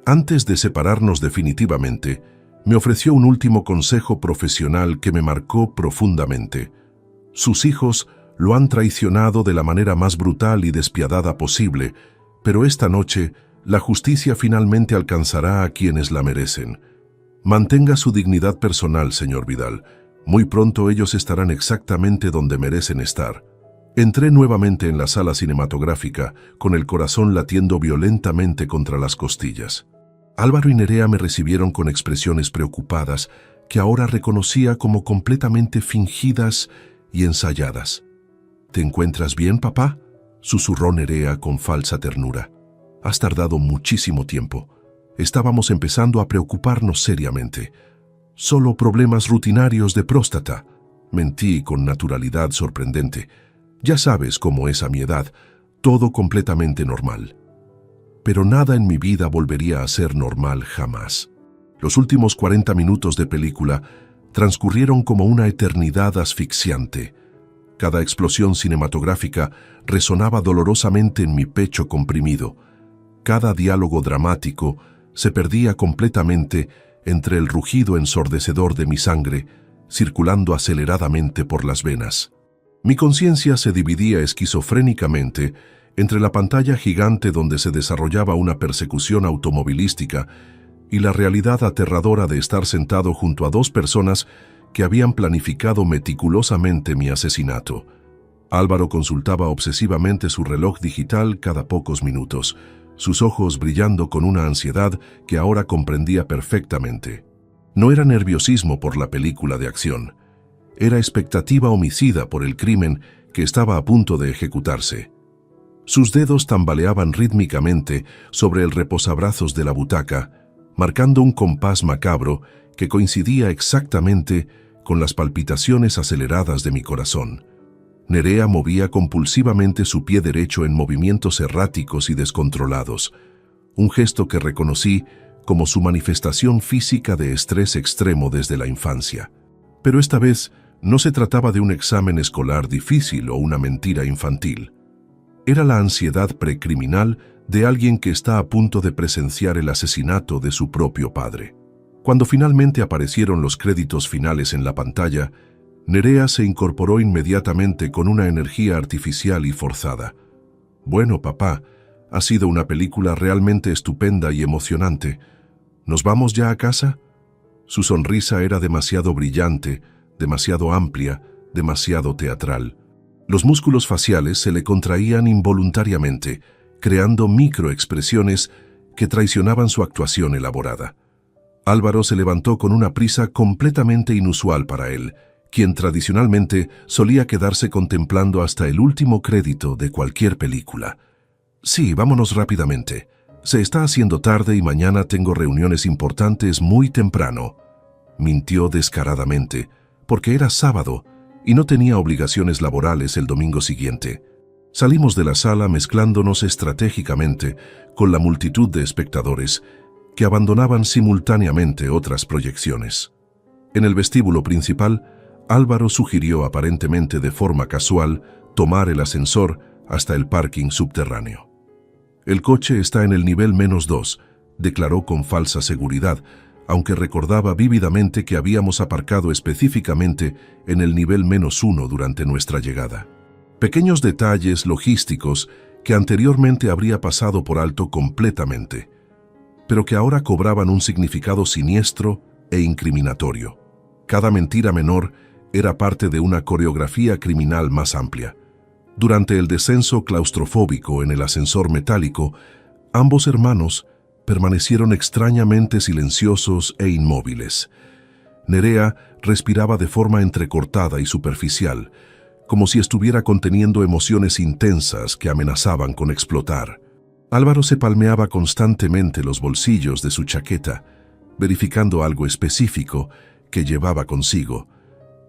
Antes de separarnos definitivamente, me ofreció un último consejo profesional que me marcó profundamente. Sus hijos lo han traicionado de la manera más brutal y despiadada posible, pero esta noche la justicia finalmente alcanzará a quienes la merecen. Mantenga su dignidad personal, señor Vidal. Muy pronto ellos estarán exactamente donde merecen estar. Entré nuevamente en la sala cinematográfica, con el corazón latiendo violentamente contra las costillas. Álvaro y Nerea me recibieron con expresiones preocupadas, que ahora reconocía como completamente fingidas y ensayadas. ¿Te encuentras bien, papá?, susurró Nerea con falsa ternura. Has tardado muchísimo tiempo. Estábamos empezando a preocuparnos seriamente. Solo problemas rutinarios de próstata. Mentí con naturalidad sorprendente. Ya sabes cómo es a mi edad, todo completamente normal. Pero nada en mi vida volvería a ser normal jamás. Los últimos 40 minutos de película transcurrieron como una eternidad asfixiante. Cada explosión cinematográfica resonaba dolorosamente en mi pecho comprimido. Cada diálogo dramático se perdía completamente entre el rugido ensordecedor de mi sangre, circulando aceleradamente por las venas. Mi conciencia se dividía esquizofrénicamente entre la pantalla gigante donde se desarrollaba una persecución automovilística y la realidad aterradora de estar sentado junto a dos personas que habían planificado meticulosamente mi asesinato. Álvaro consultaba obsesivamente su reloj digital cada pocos minutos, sus ojos brillando con una ansiedad que ahora comprendía perfectamente. No era nerviosismo por la película de acción, era expectativa homicida por el crimen que estaba a punto de ejecutarse. Sus dedos tambaleaban rítmicamente sobre el reposabrazos de la butaca, marcando un compás macabro que coincidía exactamente con las palpitaciones aceleradas de mi corazón. Nerea movía compulsivamente su pie derecho en movimientos erráticos y descontrolados, un gesto que reconocí como su manifestación física de estrés extremo desde la infancia. Pero esta vez no se trataba de un examen escolar difícil o una mentira infantil. Era la ansiedad precriminal de alguien que está a punto de presenciar el asesinato de su propio padre. Cuando finalmente aparecieron los créditos finales en la pantalla, Nerea se incorporó inmediatamente con una energía artificial y forzada. «Bueno, papá, ha sido una película realmente estupenda y emocionante. ¿Nos vamos ya a casa?» Su sonrisa era demasiado brillante, demasiado amplia, demasiado teatral. Los músculos faciales se le contraían involuntariamente, creando microexpresiones que traicionaban su actuación elaborada. Álvaro se levantó con una prisa completamente inusual para él, quien tradicionalmente solía quedarse contemplando hasta el último crédito de cualquier película. «Sí, vámonos rápidamente. Se está haciendo tarde y mañana tengo reuniones importantes muy temprano», mintió descaradamente, porque era sábado y no tenía obligaciones laborales el domingo siguiente. Salimos de la sala mezclándonos estratégicamente con la multitud de espectadores que abandonaban simultáneamente otras proyecciones. En el vestíbulo principal, Álvaro sugirió aparentemente de forma casual tomar el ascensor hasta el parking subterráneo. «El coche está en el nivel -2», declaró con falsa seguridad, aunque recordaba vívidamente que habíamos aparcado específicamente en el nivel -1 durante nuestra llegada. Pequeños detalles logísticos que anteriormente habría pasado por alto completamente, pero que ahora cobraban un significado siniestro e incriminatorio. Cada mentira menor era parte de una coreografía criminal más amplia. Durante el descenso claustrofóbico en el ascensor metálico, ambos hermanos permanecieron extrañamente silenciosos e inmóviles. Nerea respiraba de forma entrecortada y superficial, como si estuviera conteniendo emociones intensas que amenazaban con explotar. Álvaro se palmeaba constantemente los bolsillos de su chaqueta, verificando algo específico que llevaba consigo,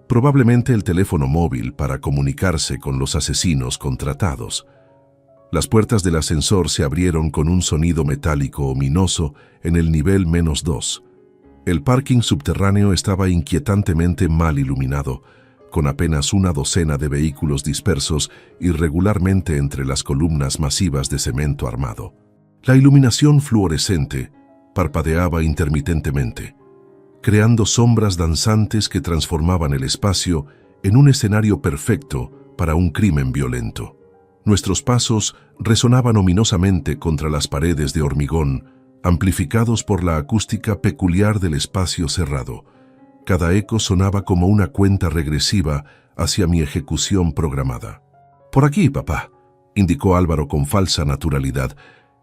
probablemente el teléfono móvil para comunicarse con los asesinos contratados. Las puertas del ascensor se abrieron con un sonido metálico ominoso en el nivel -2. El parking subterráneo estaba inquietantemente mal iluminado, con apenas una docena de vehículos dispersos irregularmente entre las columnas masivas de cemento armado. La iluminación fluorescente parpadeaba intermitentemente, creando sombras danzantes que transformaban el espacio en un escenario perfecto para un crimen violento. Nuestros pasos resonaban ominosamente contra las paredes de hormigón, amplificados por la acústica peculiar del espacio cerrado. Cada eco sonaba como una cuenta regresiva hacia mi ejecución programada. «Por aquí, papá», indicó Álvaro con falsa naturalidad,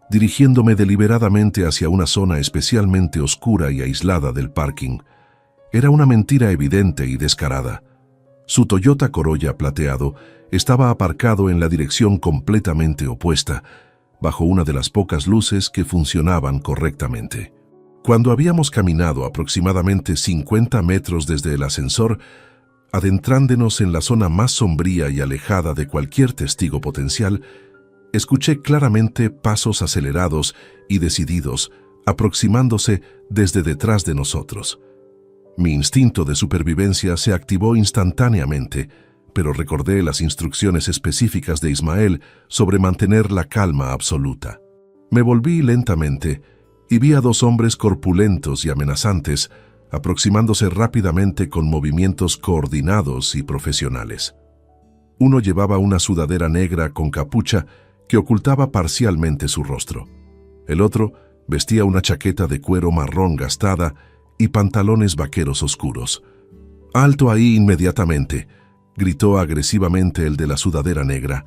dirigiéndome deliberadamente hacia una zona especialmente oscura y aislada del parking. Era una mentira evidente y descarada. Su Toyota Corolla plateado estaba aparcado en la dirección completamente opuesta, bajo una de las pocas luces que funcionaban correctamente. Cuando habíamos caminado aproximadamente 50 metros desde el ascensor, adentrándonos en la zona más sombría y alejada de cualquier testigo potencial, escuché claramente pasos acelerados y decididos aproximándose desde detrás de nosotros. Mi instinto de supervivencia se activó instantáneamente, pero recordé las instrucciones específicas de Ismael sobre mantener la calma absoluta. Me volví lentamente y vi a dos hombres corpulentos y amenazantes aproximándose rápidamente con movimientos coordinados y profesionales. Uno llevaba una sudadera negra con capucha que ocultaba parcialmente su rostro. El otro vestía una chaqueta de cuero marrón gastada y pantalones vaqueros oscuros. «¡Alto ahí inmediatamente!», gritó agresivamente el de la sudadera negra.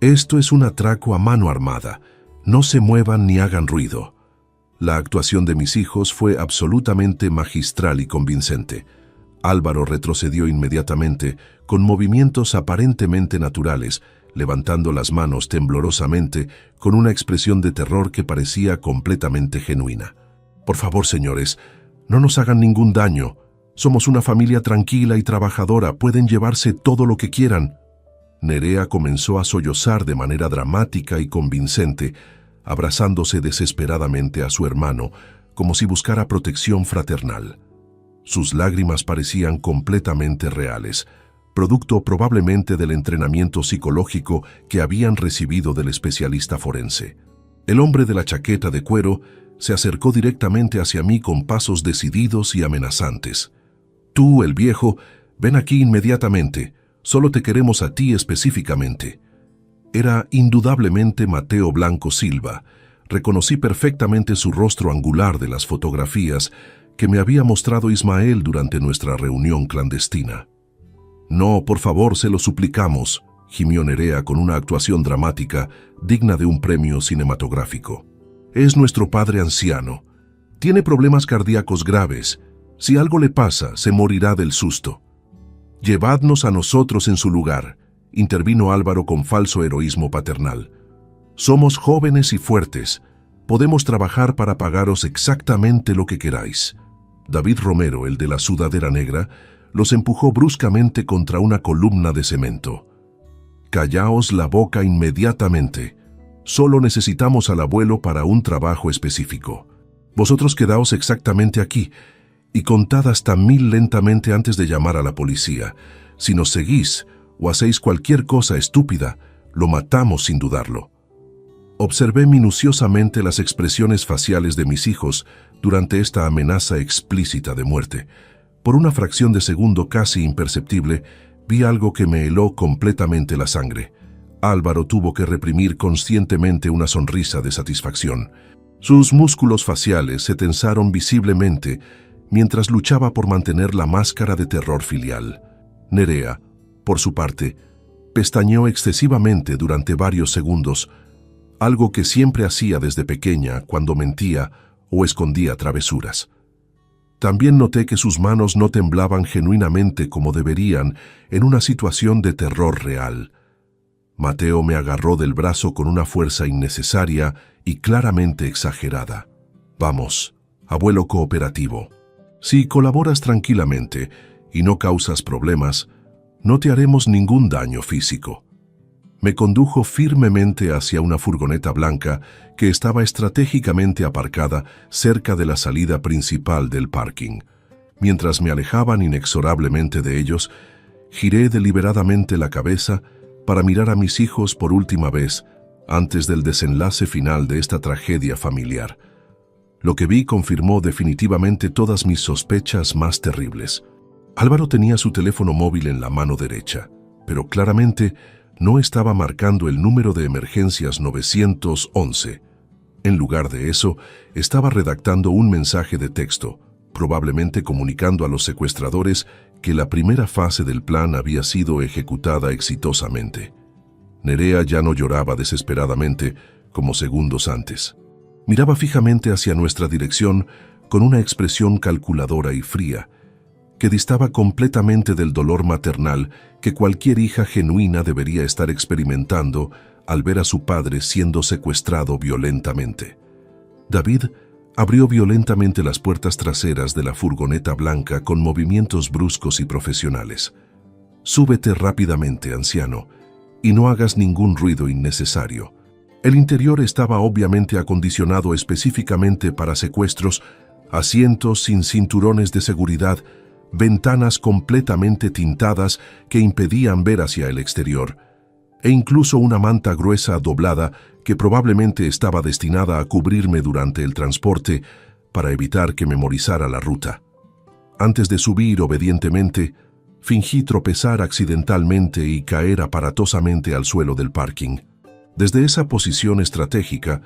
«Esto es un atraco a mano armada. No se muevan ni hagan ruido». La actuación de mis hijos fue absolutamente magistral y convincente. Álvaro retrocedió inmediatamente, con movimientos aparentemente naturales, levantando las manos temblorosamente, con una expresión de terror que parecía completamente genuina. «Por favor, señores, no nos hagan ningún daño. Somos una familia tranquila y trabajadora, pueden llevarse todo lo que quieran». Nerea comenzó a sollozar de manera dramática y convincente, abrazándose desesperadamente a su hermano, como si buscara protección fraternal. Sus lágrimas parecían completamente reales, producto probablemente del entrenamiento psicológico que habían recibido del especialista forense. El hombre de la chaqueta de cuero se acercó directamente hacia mí con pasos decididos y amenazantes. «Tú, el viejo, ven aquí inmediatamente. Solo te queremos a ti específicamente». Era indudablemente Mateo Blanco Silva. Reconocí perfectamente su rostro angular de las fotografías que me había mostrado Ismael durante nuestra reunión clandestina. «No, por favor, se lo suplicamos», gimió Nerea con una actuación dramática digna de un premio cinematográfico. «Es nuestro padre anciano. Tiene problemas cardíacos graves. Si algo le pasa, se morirá del susto. Llevadnos a nosotros en su lugar», intervino Álvaro con falso heroísmo paternal. «Somos jóvenes y fuertes. Podemos trabajar para pagaros exactamente lo que queráis». David Romero, el de la sudadera negra, los empujó bruscamente contra una columna de cemento. «Callaos la boca inmediatamente. Solo necesitamos al abuelo para un trabajo específico. Vosotros quedaos exactamente aquí y contad hasta 1000 lentamente antes de llamar a la policía. Si nos seguís o hacéis cualquier cosa estúpida, lo matamos sin dudarlo». Observé minuciosamente las expresiones faciales de mis hijos durante esta amenaza explícita de muerte. Por una fracción de segundo casi imperceptible, vi algo que me heló completamente la sangre. Álvaro tuvo que reprimir conscientemente una sonrisa de satisfacción. Sus músculos faciales se tensaron visiblemente mientras luchaba por mantener la máscara de terror filial. Nerea, por su parte, pestañeó excesivamente durante varios segundos, algo que siempre hacía desde pequeña cuando mentía o escondía travesuras. También noté que sus manos no temblaban genuinamente como deberían en una situación de terror real. Mateo me agarró del brazo con una fuerza innecesaria y claramente exagerada. «Vamos, abuelo cooperativo. Si colaboras tranquilamente y no causas problemas, no te haremos ningún daño físico». Me condujo firmemente hacia una furgoneta blanca que estaba estratégicamente aparcada cerca de la salida principal del parking. Mientras me alejaban inexorablemente de ellos, giré deliberadamente la cabeza para mirar a mis hijos por última vez antes del desenlace final de esta tragedia familiar. Lo que vi confirmó definitivamente todas mis sospechas más terribles. Álvaro tenía su teléfono móvil en la mano derecha, pero claramente no estaba marcando el número de emergencias 911. En lugar de eso, estaba redactando un mensaje de texto, probablemente comunicando a los secuestradores que la primera fase del plan había sido ejecutada exitosamente. Nerea ya no lloraba desesperadamente como segundos antes. Miraba fijamente hacia nuestra dirección con una expresión calculadora y fría, que distaba completamente del dolor maternal que cualquier hija genuina debería estar experimentando al ver a su padre siendo secuestrado violentamente. David abrió violentamente las puertas traseras de la furgoneta blanca con movimientos bruscos y profesionales. «Súbete rápidamente, anciano, y no hagas ningún ruido innecesario». El interior estaba obviamente acondicionado específicamente para secuestros, asientos sin cinturones de seguridad, ventanas completamente tintadas que impedían ver hacia el exterior, e incluso una manta gruesa doblada que probablemente estaba destinada a cubrirme durante el transporte para evitar que memorizara la ruta. Antes de subir obedientemente, fingí tropezar accidentalmente y caer aparatosamente al suelo del parking. Desde esa posición estratégica,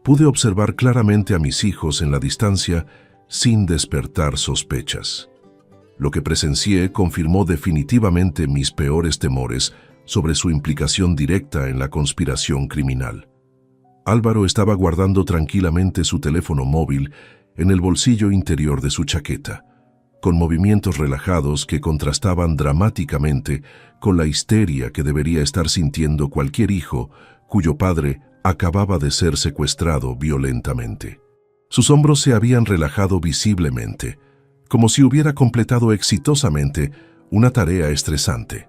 pude observar claramente a mis hijos en la distancia sin despertar sospechas. Lo que presencié confirmó definitivamente mis peores temores sobre su implicación directa en la conspiración criminal. Álvaro estaba guardando tranquilamente su teléfono móvil en el bolsillo interior de su chaqueta, con movimientos relajados que contrastaban dramáticamente con la histeria que debería estar sintiendo cualquier hijo cuyo padre acababa de ser secuestrado violentamente. Sus hombros se habían relajado visiblemente, como si hubiera completado exitosamente una tarea estresante.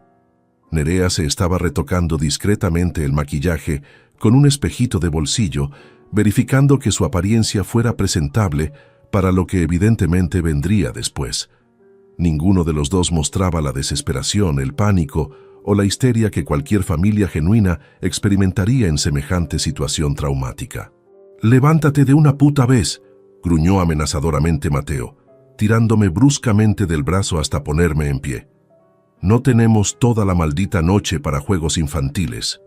Nerea se estaba retocando discretamente el maquillaje con un espejito de bolsillo, verificando que su apariencia fuera presentable para lo que evidentemente vendría después. Ninguno de los dos mostraba la desesperación, el pánico o la histeria que cualquier familia genuina experimentaría en semejante situación traumática. «Levántate de una puta vez», gruñó amenazadoramente Mateo, tirándome bruscamente del brazo hasta ponerme en pie. «No tenemos toda la maldita noche para juegos infantiles».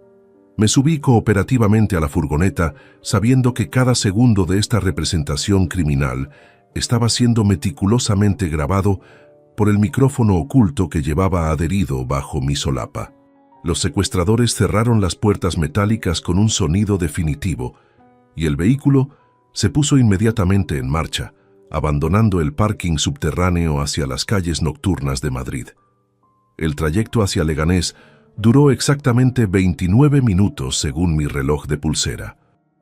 Me subí cooperativamente a la furgoneta, sabiendo que cada segundo de esta representación criminal estaba siendo meticulosamente grabado por el micrófono oculto que llevaba adherido bajo mi solapa. Los secuestradores cerraron las puertas metálicas con un sonido definitivo, y el vehículo se puso inmediatamente en marcha, abandonando el parking subterráneo hacia las calles nocturnas de Madrid. El trayecto hacia Leganés duró exactamente 29 minutos según mi reloj de pulsera.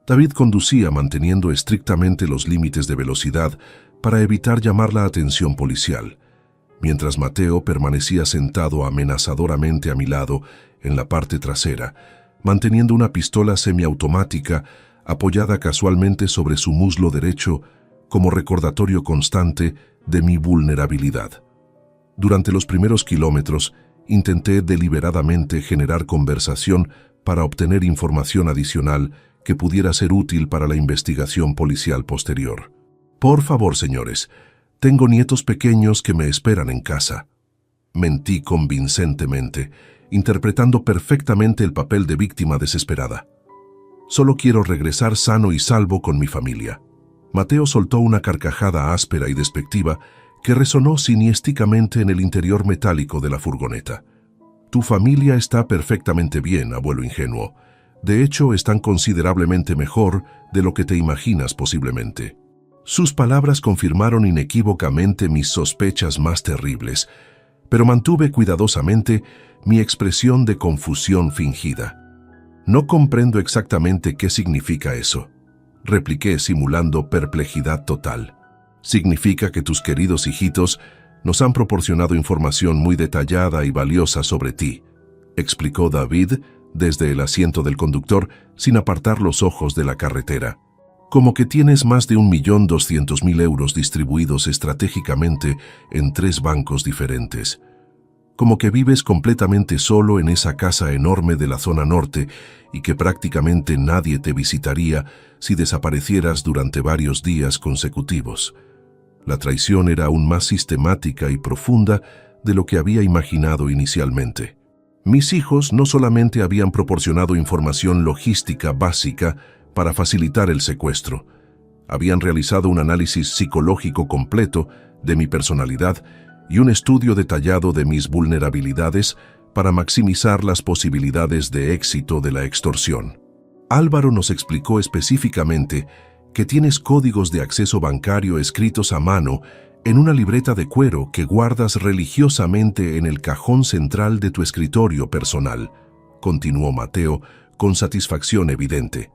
David conducía manteniendo estrictamente los límites de velocidad para evitar llamar la atención policial, mientras Mateo permanecía sentado amenazadoramente a mi lado en la parte trasera, manteniendo una pistola semiautomática apoyada casualmente sobre su muslo derecho como recordatorio constante de mi vulnerabilidad. Durante los primeros kilómetros, intenté deliberadamente generar conversación para obtener información adicional que pudiera ser útil para la investigación policial posterior. «Por favor, señores, tengo nietos pequeños que me esperan en casa». Mentí convincentemente, interpretando perfectamente el papel de víctima desesperada. «Solo quiero regresar sano y salvo con mi familia». Mateo soltó una carcajada áspera y despectiva que resonó siniestrícamente en el interior metálico de la furgoneta. «Tu familia está perfectamente bien, abuelo ingenuo. De hecho, están considerablemente mejor de lo que te imaginas posiblemente». Sus palabras confirmaron inequívocamente mis sospechas más terribles, pero mantuve cuidadosamente mi expresión de confusión fingida. «No comprendo exactamente qué significa eso», repliqué simulando perplejidad total. «Significa que tus queridos hijitos nos han proporcionado información muy detallada y valiosa sobre ti», explicó David desde el asiento del conductor sin apartar los ojos de la carretera. «Como que tienes más de 1.200.000 euros distribuidos estratégicamente en 3 bancos diferentes. Como que vives completamente solo en esa casa enorme de la zona norte y que prácticamente nadie te visitaría si desaparecieras durante varios días consecutivos». La traición era aún más sistemática y profunda de lo que había imaginado inicialmente. Mis hijos no solamente habían proporcionado información logística básica para facilitar el secuestro, habían realizado un análisis psicológico completo de mi personalidad y un estudio detallado de mis vulnerabilidades para maximizar las posibilidades de éxito de la extorsión. Álvaro nos explicó específicamente que tienes códigos de acceso bancario escritos a mano en una libreta de cuero que guardas religiosamente en el cajón central de tu escritorio personal, continuó Mateo con satisfacción evidente.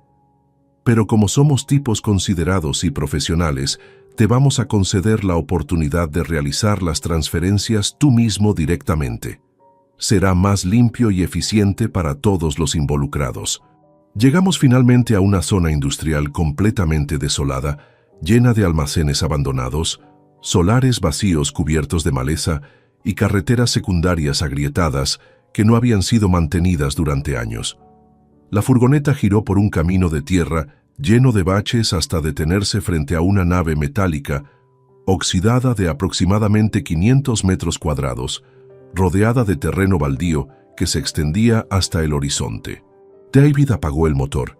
«Pero como somos tipos considerados y profesionales, te vamos a conceder la oportunidad de realizar las transferencias tú mismo directamente. Será más limpio y eficiente para todos los involucrados». Llegamos finalmente a una zona industrial completamente desolada, llena de almacenes abandonados, solares vacíos cubiertos de maleza y carreteras secundarias agrietadas que no habían sido mantenidas durante años. La furgoneta giró por un camino de tierra lleno de baches hasta detenerse frente a una nave metálica, oxidada de aproximadamente 500 metros cuadrados, rodeada de terreno baldío que se extendía hasta el horizonte. David apagó el motor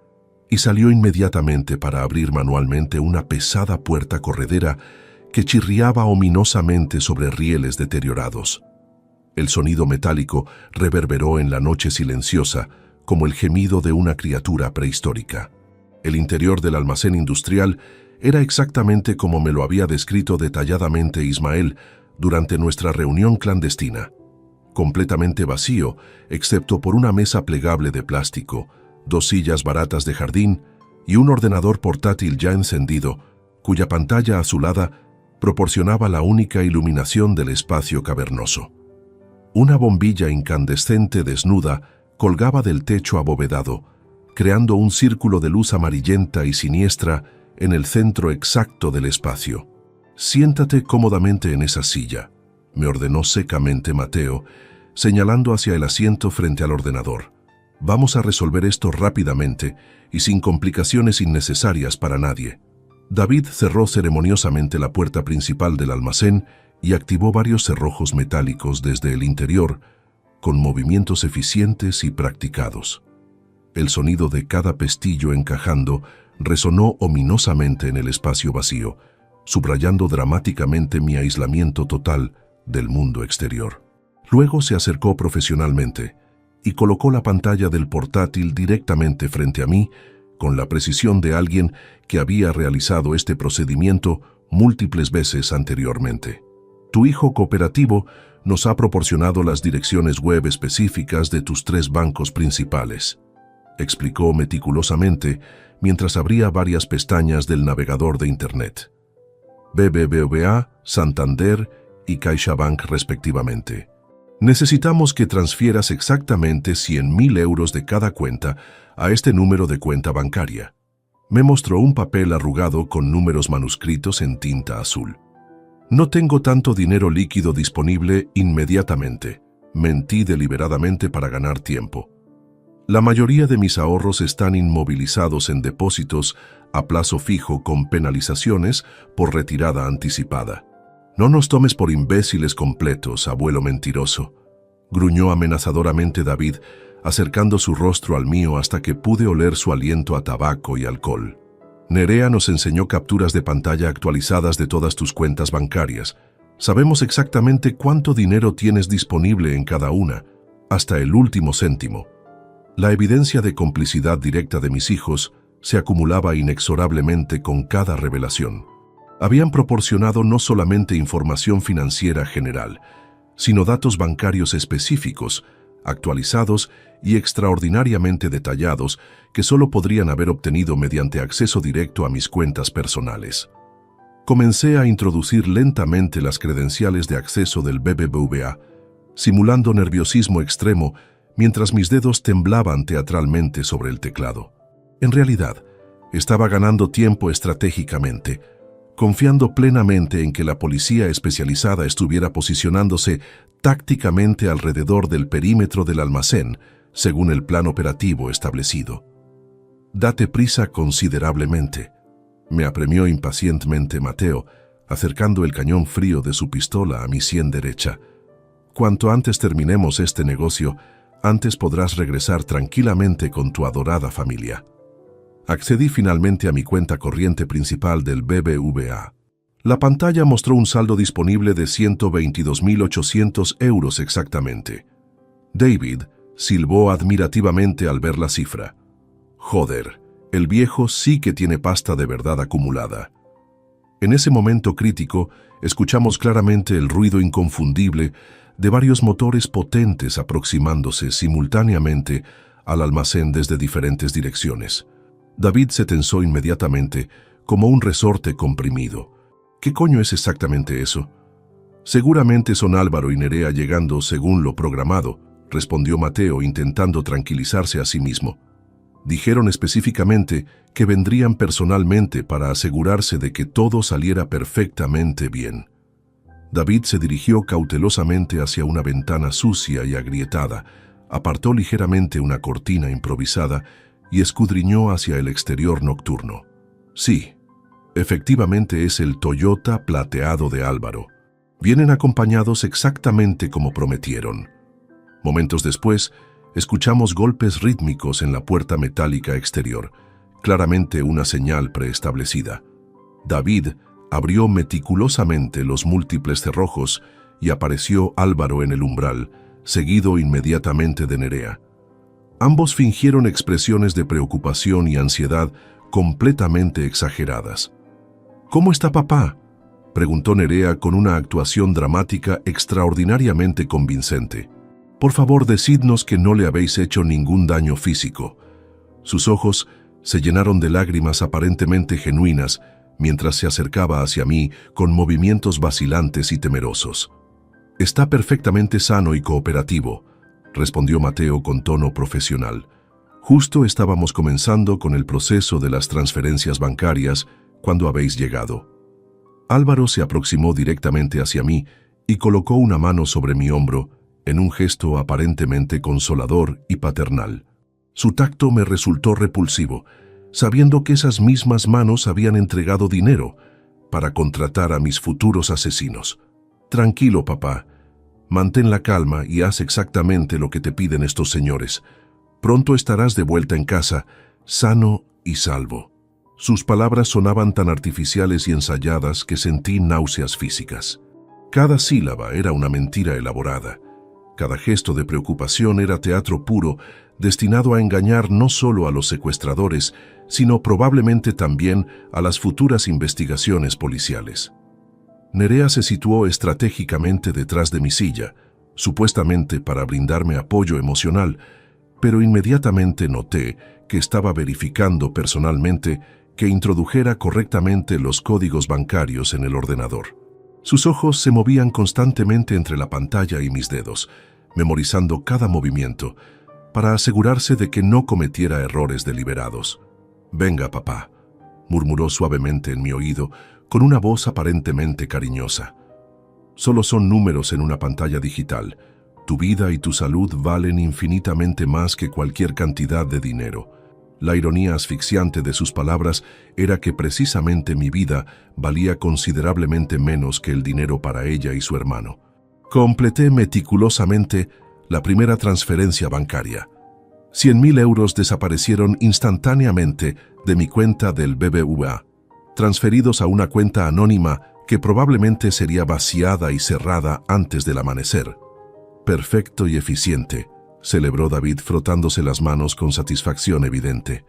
y salió inmediatamente para abrir manualmente una pesada puerta corredera que chirriaba ominosamente sobre rieles deteriorados. El sonido metálico reverberó en la noche silenciosa como el gemido de una criatura prehistórica. El interior del almacén industrial era exactamente como me lo había descrito detalladamente Ismael durante nuestra reunión clandestina. Completamente vacío, excepto por una mesa plegable de plástico, 2 sillas baratas de jardín y un ordenador portátil ya encendido, cuya pantalla azulada proporcionaba la única iluminación del espacio cavernoso. Una bombilla incandescente desnuda colgaba del techo abovedado, creando un círculo de luz amarillenta y siniestra en el centro exacto del espacio. «Siéntate cómodamente en esa silla», me ordenó secamente Mateo, señalando hacia el asiento frente al ordenador. «Vamos a resolver esto rápidamente y sin complicaciones innecesarias para nadie». David cerró ceremoniosamente la puerta principal del almacén y activó varios cerrojos metálicos desde el interior, con movimientos eficientes y practicados. El sonido de cada pestillo encajando resonó ominosamente en el espacio vacío, subrayando dramáticamente mi aislamiento total del mundo exterior. Luego se acercó profesionalmente y colocó la pantalla del portátil directamente frente a mí, con la precisión de alguien que había realizado este procedimiento múltiples veces anteriormente. «Tu hijo cooperativo nos ha proporcionado las direcciones web específicas de tus 3 bancos principales», explicó meticulosamente mientras abría varias pestañas del navegador de Internet. BBVA, Santander y CaixaBank respectivamente. «Necesitamos que transfieras exactamente 100.000 euros de cada cuenta a este número de cuenta bancaria». Me mostró un papel arrugado con números manuscritos en tinta azul. «No tengo tanto dinero líquido disponible inmediatamente», mentí deliberadamente para ganar tiempo. «La mayoría de mis ahorros están inmovilizados en depósitos a plazo fijo con penalizaciones por retirada anticipada». «No nos tomes por imbéciles completos, abuelo mentiroso», gruñó amenazadoramente David, acercando su rostro al mío hasta que pude oler su aliento a tabaco y alcohol. «Nerea nos enseñó capturas de pantalla actualizadas de todas tus cuentas bancarias. Sabemos exactamente cuánto dinero tienes disponible en cada una, hasta el último céntimo». La evidencia de complicidad directa de mis hijos se acumulaba inexorablemente con cada revelación. Habían proporcionado no solamente información financiera general, sino datos bancarios específicos, actualizados y extraordinariamente detallados que solo podrían haber obtenido mediante acceso directo a mis cuentas personales. Comencé a introducir lentamente las credenciales de acceso del BBVA, simulando nerviosismo extremo mientras mis dedos temblaban teatralmente sobre el teclado. En realidad, estaba ganando tiempo estratégicamente, confiando plenamente en que la policía especializada estuviera posicionándose tácticamente alrededor del perímetro del almacén, según el plan operativo establecido. «Date prisa considerablemente», me apremió impacientemente Mateo, acercando el cañón frío de su pistola a mi sien derecha. «Cuanto antes terminemos este negocio, antes podrás regresar tranquilamente con tu adorada familia». Accedí finalmente a mi cuenta corriente principal del BBVA. La pantalla mostró un saldo disponible de 122.800 euros exactamente. David silbó admirativamente al ver la cifra. «Joder, el viejo sí que tiene pasta de verdad acumulada». En ese momento crítico, escuchamos claramente el ruido inconfundible de varios motores potentes aproximándose simultáneamente al almacén desde diferentes direcciones. David se tensó inmediatamente, como un resorte comprimido. «¿Qué coño es exactamente eso?» «Seguramente son Álvaro y Nerea llegando según lo programado», respondió Mateo intentando tranquilizarse a sí mismo. «Dijeron específicamente que vendrían personalmente para asegurarse de que todo saliera perfectamente bien». David se dirigió cautelosamente hacia una ventana sucia y agrietada, apartó ligeramente una cortina improvisada y escudriñó hacia el exterior nocturno. «Sí, efectivamente es el Toyota plateado de Álvaro. Vienen acompañados exactamente como prometieron». Momentos después, Escuchamos golpes rítmicos en la puerta metálica exterior, claramente una señal preestablecida. David abrió meticulosamente los múltiples cerrojos y apareció Álvaro en el umbral, seguido inmediatamente de Nerea. Ambos fingieron expresiones de preocupación y ansiedad completamente exageradas. «¿Cómo está papá?», preguntó Nerea con una actuación dramática extraordinariamente convincente. «Por favor, decidnos que no le habéis hecho ningún daño físico». Sus ojos se llenaron de lágrimas aparentemente genuinas mientras se acercaba hacia mí con movimientos vacilantes y temerosos. «Está perfectamente sano y cooperativo», respondió Mateo con tono profesional. «Justo estábamos comenzando con el proceso de las transferencias bancarias cuando habéis llegado». Álvaro se aproximó directamente hacia mí y colocó una mano sobre mi hombro en un gesto aparentemente consolador y paternal. Su tacto me resultó repulsivo, sabiendo que esas mismas manos habían entregado dinero para contratar a mis futuros asesinos. «Tranquilo, papá. Mantén la calma y haz exactamente lo que te piden estos señores. Pronto estarás de vuelta en casa, sano y salvo». Sus palabras sonaban tan artificiales y ensayadas que sentí náuseas físicas. Cada sílaba era una mentira elaborada. Cada gesto de preocupación era teatro puro, destinado a engañar no solo a los secuestradores, sino probablemente también a las futuras investigaciones policiales. Nerea se situó estratégicamente detrás de mi silla, supuestamente para brindarme apoyo emocional, pero inmediatamente noté que estaba verificando personalmente que introdujera correctamente los códigos bancarios en el ordenador. Sus ojos se movían constantemente entre la pantalla y mis dedos, memorizando cada movimiento, para asegurarse de que no cometiera errores deliberados. «Venga, papá», murmuró suavemente en mi oído, con una voz aparentemente cariñosa. «Solo son números en una pantalla digital. Tu vida y tu salud valen infinitamente más que cualquier cantidad de dinero». La ironía asfixiante de sus palabras era que precisamente mi vida valía considerablemente menos que el dinero para ella y su hermano. Completé meticulosamente la primera transferencia bancaria. 100.000 euros desaparecieron instantáneamente de mi cuenta del BBVA, transferidos a una cuenta anónima que probablemente sería vaciada y cerrada antes del amanecer. «Perfecto y eficiente», celebró David frotándose las manos con satisfacción evidente.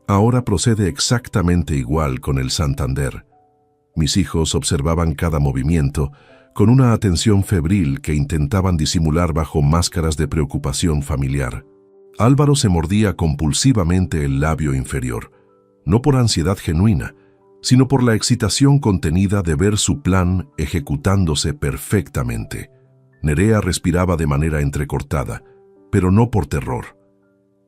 «Ahora procede exactamente igual con el Santander». Mis hijos observaban cada movimiento con una atención febril que intentaban disimular bajo máscaras de preocupación familiar. Álvaro se mordía compulsivamente el labio inferior, no por ansiedad genuina, sino por la excitación contenida de ver su plan ejecutándose perfectamente. Nerea respiraba de manera entrecortada, pero no por terror.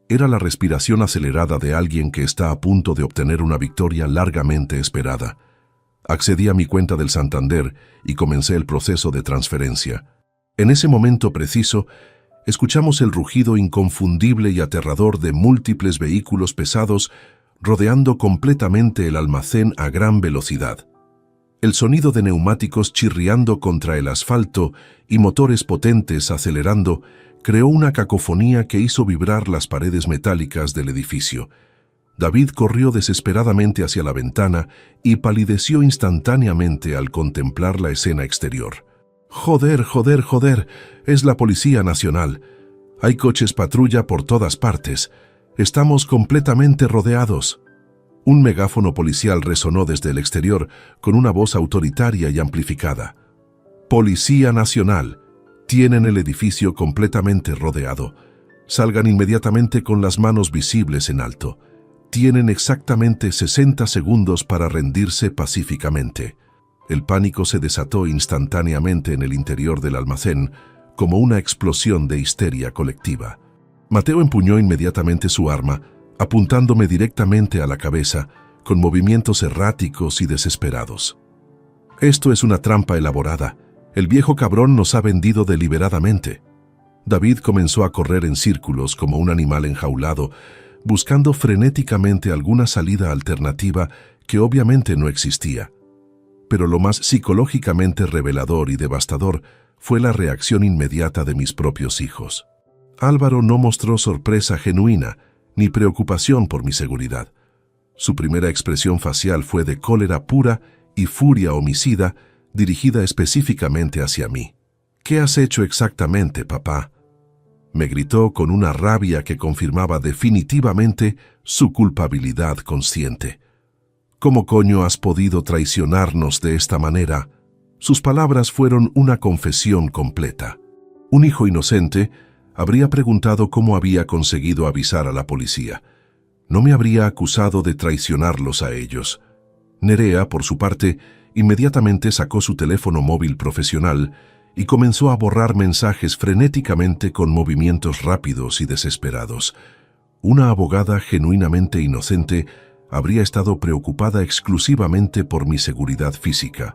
Era la respiración acelerada de alguien que está a punto de obtener una victoria largamente esperada. Accedí a mi cuenta del Santander y comencé el proceso de transferencia. En ese momento preciso, escuchamos el rugido inconfundible y aterrador de múltiples vehículos pesados rodeando completamente el almacén a gran velocidad. El sonido de neumáticos chirriando contra el asfalto y motores potentes acelerando creó una cacofonía que hizo vibrar las paredes metálicas del edificio. David corrió desesperadamente hacia la ventana y palideció instantáneamente al contemplar la escena exterior. «Joder, joder, joder, es la Policía Nacional. Hay coches patrulla por todas partes. Estamos completamente rodeados». Un megáfono policial resonó desde el exterior con una voz autoritaria y amplificada. «Policía Nacional. Tienen el edificio completamente rodeado. Salgan inmediatamente con las manos visibles en alto. Tienen exactamente 60 segundos para rendirse pacíficamente». El pánico se desató instantáneamente en el interior del almacén, como una explosión de histeria colectiva. Mateo empuñó inmediatamente su arma, apuntándome directamente a la cabeza, con movimientos erráticos y desesperados. «Esto es una trampa elaborada. El viejo cabrón nos ha vendido deliberadamente». David comenzó a correr en círculos como un animal enjaulado, buscando frenéticamente alguna salida alternativa que obviamente no existía. Pero lo más psicológicamente revelador y devastador fue la reacción inmediata de mis propios hijos. Álvaro no mostró sorpresa genuina ni preocupación por mi seguridad. Su primera expresión facial fue de cólera pura y furia homicida dirigida específicamente hacia mí. «¿Qué has hecho exactamente, papá?», me gritó con una rabia que confirmaba definitivamente su culpabilidad consciente. «¿Cómo coño has podido traicionarnos de esta manera?». Sus palabras fueron una confesión completa. Un hijo inocente habría preguntado cómo había conseguido avisar a la policía. No me habría acusado de traicionarlos a ellos. Nerea, por su parte, inmediatamente sacó su teléfono móvil profesional y comenzó a borrar mensajes frenéticamente con movimientos rápidos y desesperados. Una abogada genuinamente inocente habría estado preocupada exclusivamente por mi seguridad física.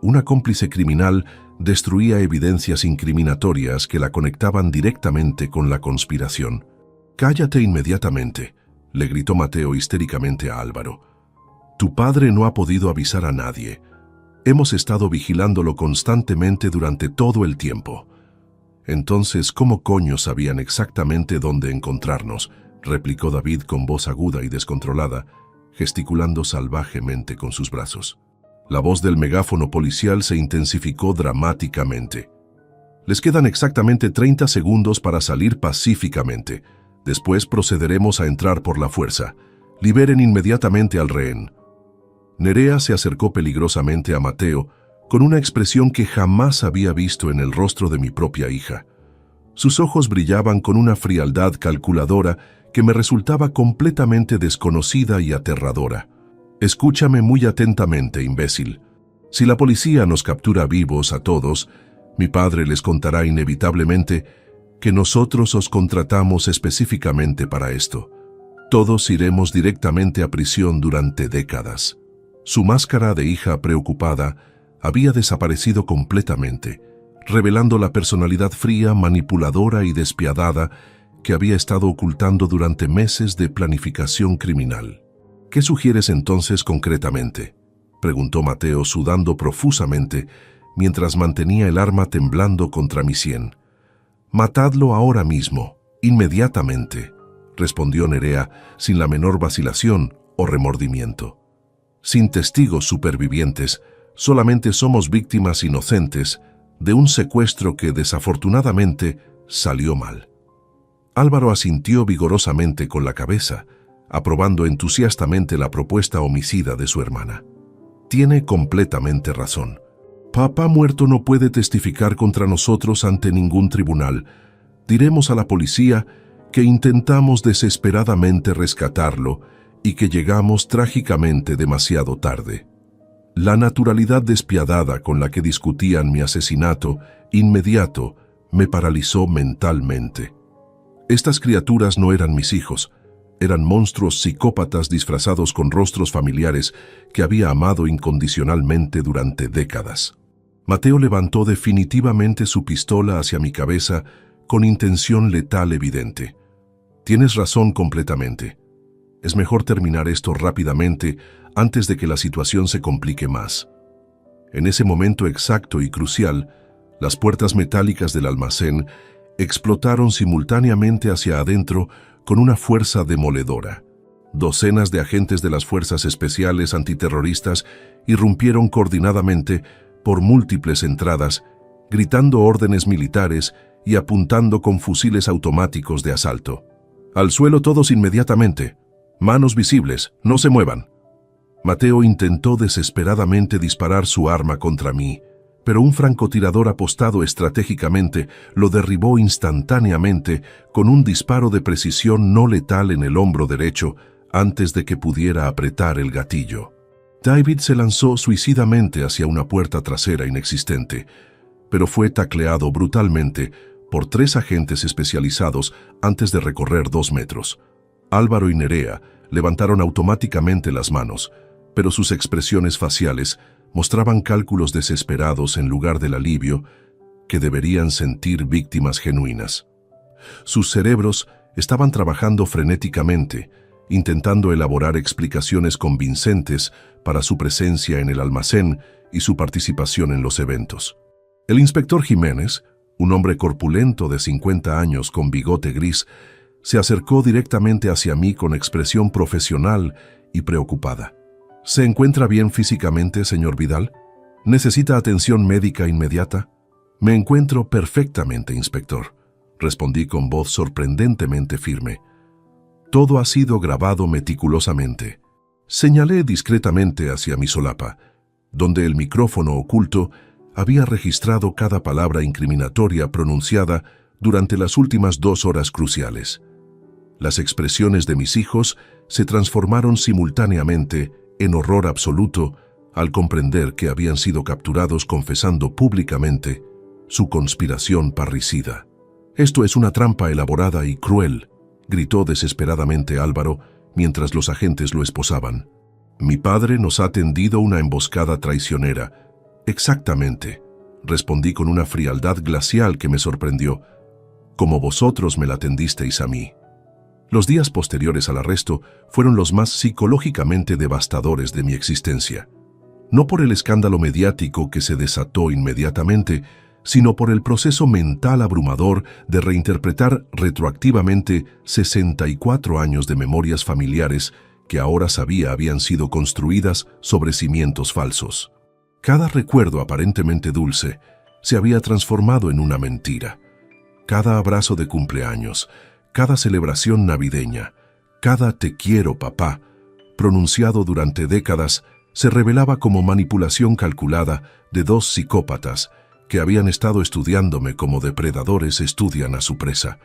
Una cómplice criminal destruía evidencias incriminatorias que la conectaban directamente con la conspiración. «Cállate inmediatamente», le gritó Mateo histéricamente a Álvaro. «Tu padre no ha podido avisar a nadie. Hemos estado vigilándolo constantemente durante todo el tiempo». «Entonces, ¿cómo coño sabían exactamente dónde encontrarnos?», replicó David con voz aguda y descontrolada, gesticulando salvajemente con sus brazos. La voz del megáfono policial se intensificó dramáticamente. «Les quedan exactamente 30 segundos para salir pacíficamente. Después procederemos a entrar por la fuerza. Liberen inmediatamente al rehén». Nerea se acercó peligrosamente a Mateo con una expresión que jamás había visto en el rostro de mi propia hija. Sus ojos brillaban con una frialdad calculadora que me resultaba completamente desconocida y aterradora. «Escúchame muy atentamente, imbécil. Si la policía nos captura vivos a todos, mi padre les contará inevitablemente que nosotros os contratamos específicamente para esto. Todos iremos directamente a prisión durante décadas». Su máscara de hija preocupada había desaparecido completamente, revelando la personalidad fría, manipuladora y despiadada que había estado ocultando durante meses de planificación criminal. «¿Qué sugieres entonces concretamente?», preguntó Mateo sudando profusamente mientras mantenía el arma temblando contra mi sien. «Matadlo ahora mismo, inmediatamente», respondió Nerea sin la menor vacilación o remordimiento. «Sin testigos supervivientes, solamente somos víctimas inocentes de un secuestro que desafortunadamente salió mal». Álvaro asintió vigorosamente con la cabeza, aprobando entusiastamente la propuesta homicida de su hermana. «Tiene completamente razón. Papá muerto no puede testificar contra nosotros ante ningún tribunal. Diremos a la policía que intentamos desesperadamente rescatarlo y que llegamos trágicamente demasiado tarde». La naturalidad despiadada con la que discutían mi asesinato inmediato me paralizó mentalmente. Estas criaturas no eran mis hijos. Eran monstruos psicópatas disfrazados con rostros familiares que había amado incondicionalmente durante décadas. Mateo levantó definitivamente su pistola hacia mi cabeza con intención letal evidente. «Tienes razón completamente. Es mejor terminar esto rápidamente antes de que la situación se complique más». En ese momento exacto y crucial, las puertas metálicas del almacén explotaron simultáneamente hacia adentro con una fuerza demoledora. Docenas de agentes de las fuerzas especiales antiterroristas irrumpieron coordinadamente por múltiples entradas, gritando órdenes militares y apuntando con fusiles automáticos de asalto. «Al suelo todos inmediatamente. Manos visibles, no se muevan». Mateo intentó desesperadamente disparar su arma contra mí, pero un francotirador apostado estratégicamente lo derribó instantáneamente con un disparo de precisión no letal en el hombro derecho antes de que pudiera apretar el gatillo. David se lanzó suicidamente hacia una puerta trasera inexistente, pero fue tacleado brutalmente por 3 agentes especializados antes de recorrer 2 metros. Álvaro y Nerea levantaron automáticamente las manos, pero sus expresiones faciales mostraban cálculos desesperados en lugar del alivio que deberían sentir víctimas genuinas. Sus cerebros estaban trabajando frenéticamente, intentando elaborar explicaciones convincentes para su presencia en el almacén y su participación en los eventos. El inspector Jiménez, Un hombre corpulento de 50 años con bigote gris se acercó directamente hacia mí con expresión profesional y preocupada. ¿Se encuentra bien físicamente, señor Vidal? ¿Necesita atención médica inmediata? Me encuentro perfectamente, inspector, respondí con voz sorprendentemente firme. Todo ha sido grabado meticulosamente. Señalé discretamente hacia mi solapa, donde el micrófono oculto había registrado cada palabra incriminatoria pronunciada durante las últimas 2 horas cruciales. Las expresiones de mis hijos se transformaron simultáneamente en horror absoluto al comprender que habían sido capturados confesando públicamente su conspiración parricida. «Esto es una trampa elaborada y cruel», gritó desesperadamente Álvaro mientras los agentes lo esposaban. «Mi padre nos ha tendido una emboscada traicionera». «Exactamente», respondí con una frialdad glacial que me sorprendió, «como vosotros me la tendisteis a mí». Los días posteriores al arresto fueron los más psicológicamente devastadores de mi existencia. No por el escándalo mediático que se desató inmediatamente, sino por el proceso mental abrumador de reinterpretar retroactivamente 64 años de memorias familiares que ahora sabía habían sido construidas sobre cimientos falsos. Cada recuerdo aparentemente dulce se había transformado en una mentira. Cada abrazo de cumpleaños, cada celebración navideña, cada «te quiero, papá», pronunciado durante décadas, se revelaba como manipulación calculada de 2 psicópatas que habían estado estudiándome como depredadores estudian a su presa.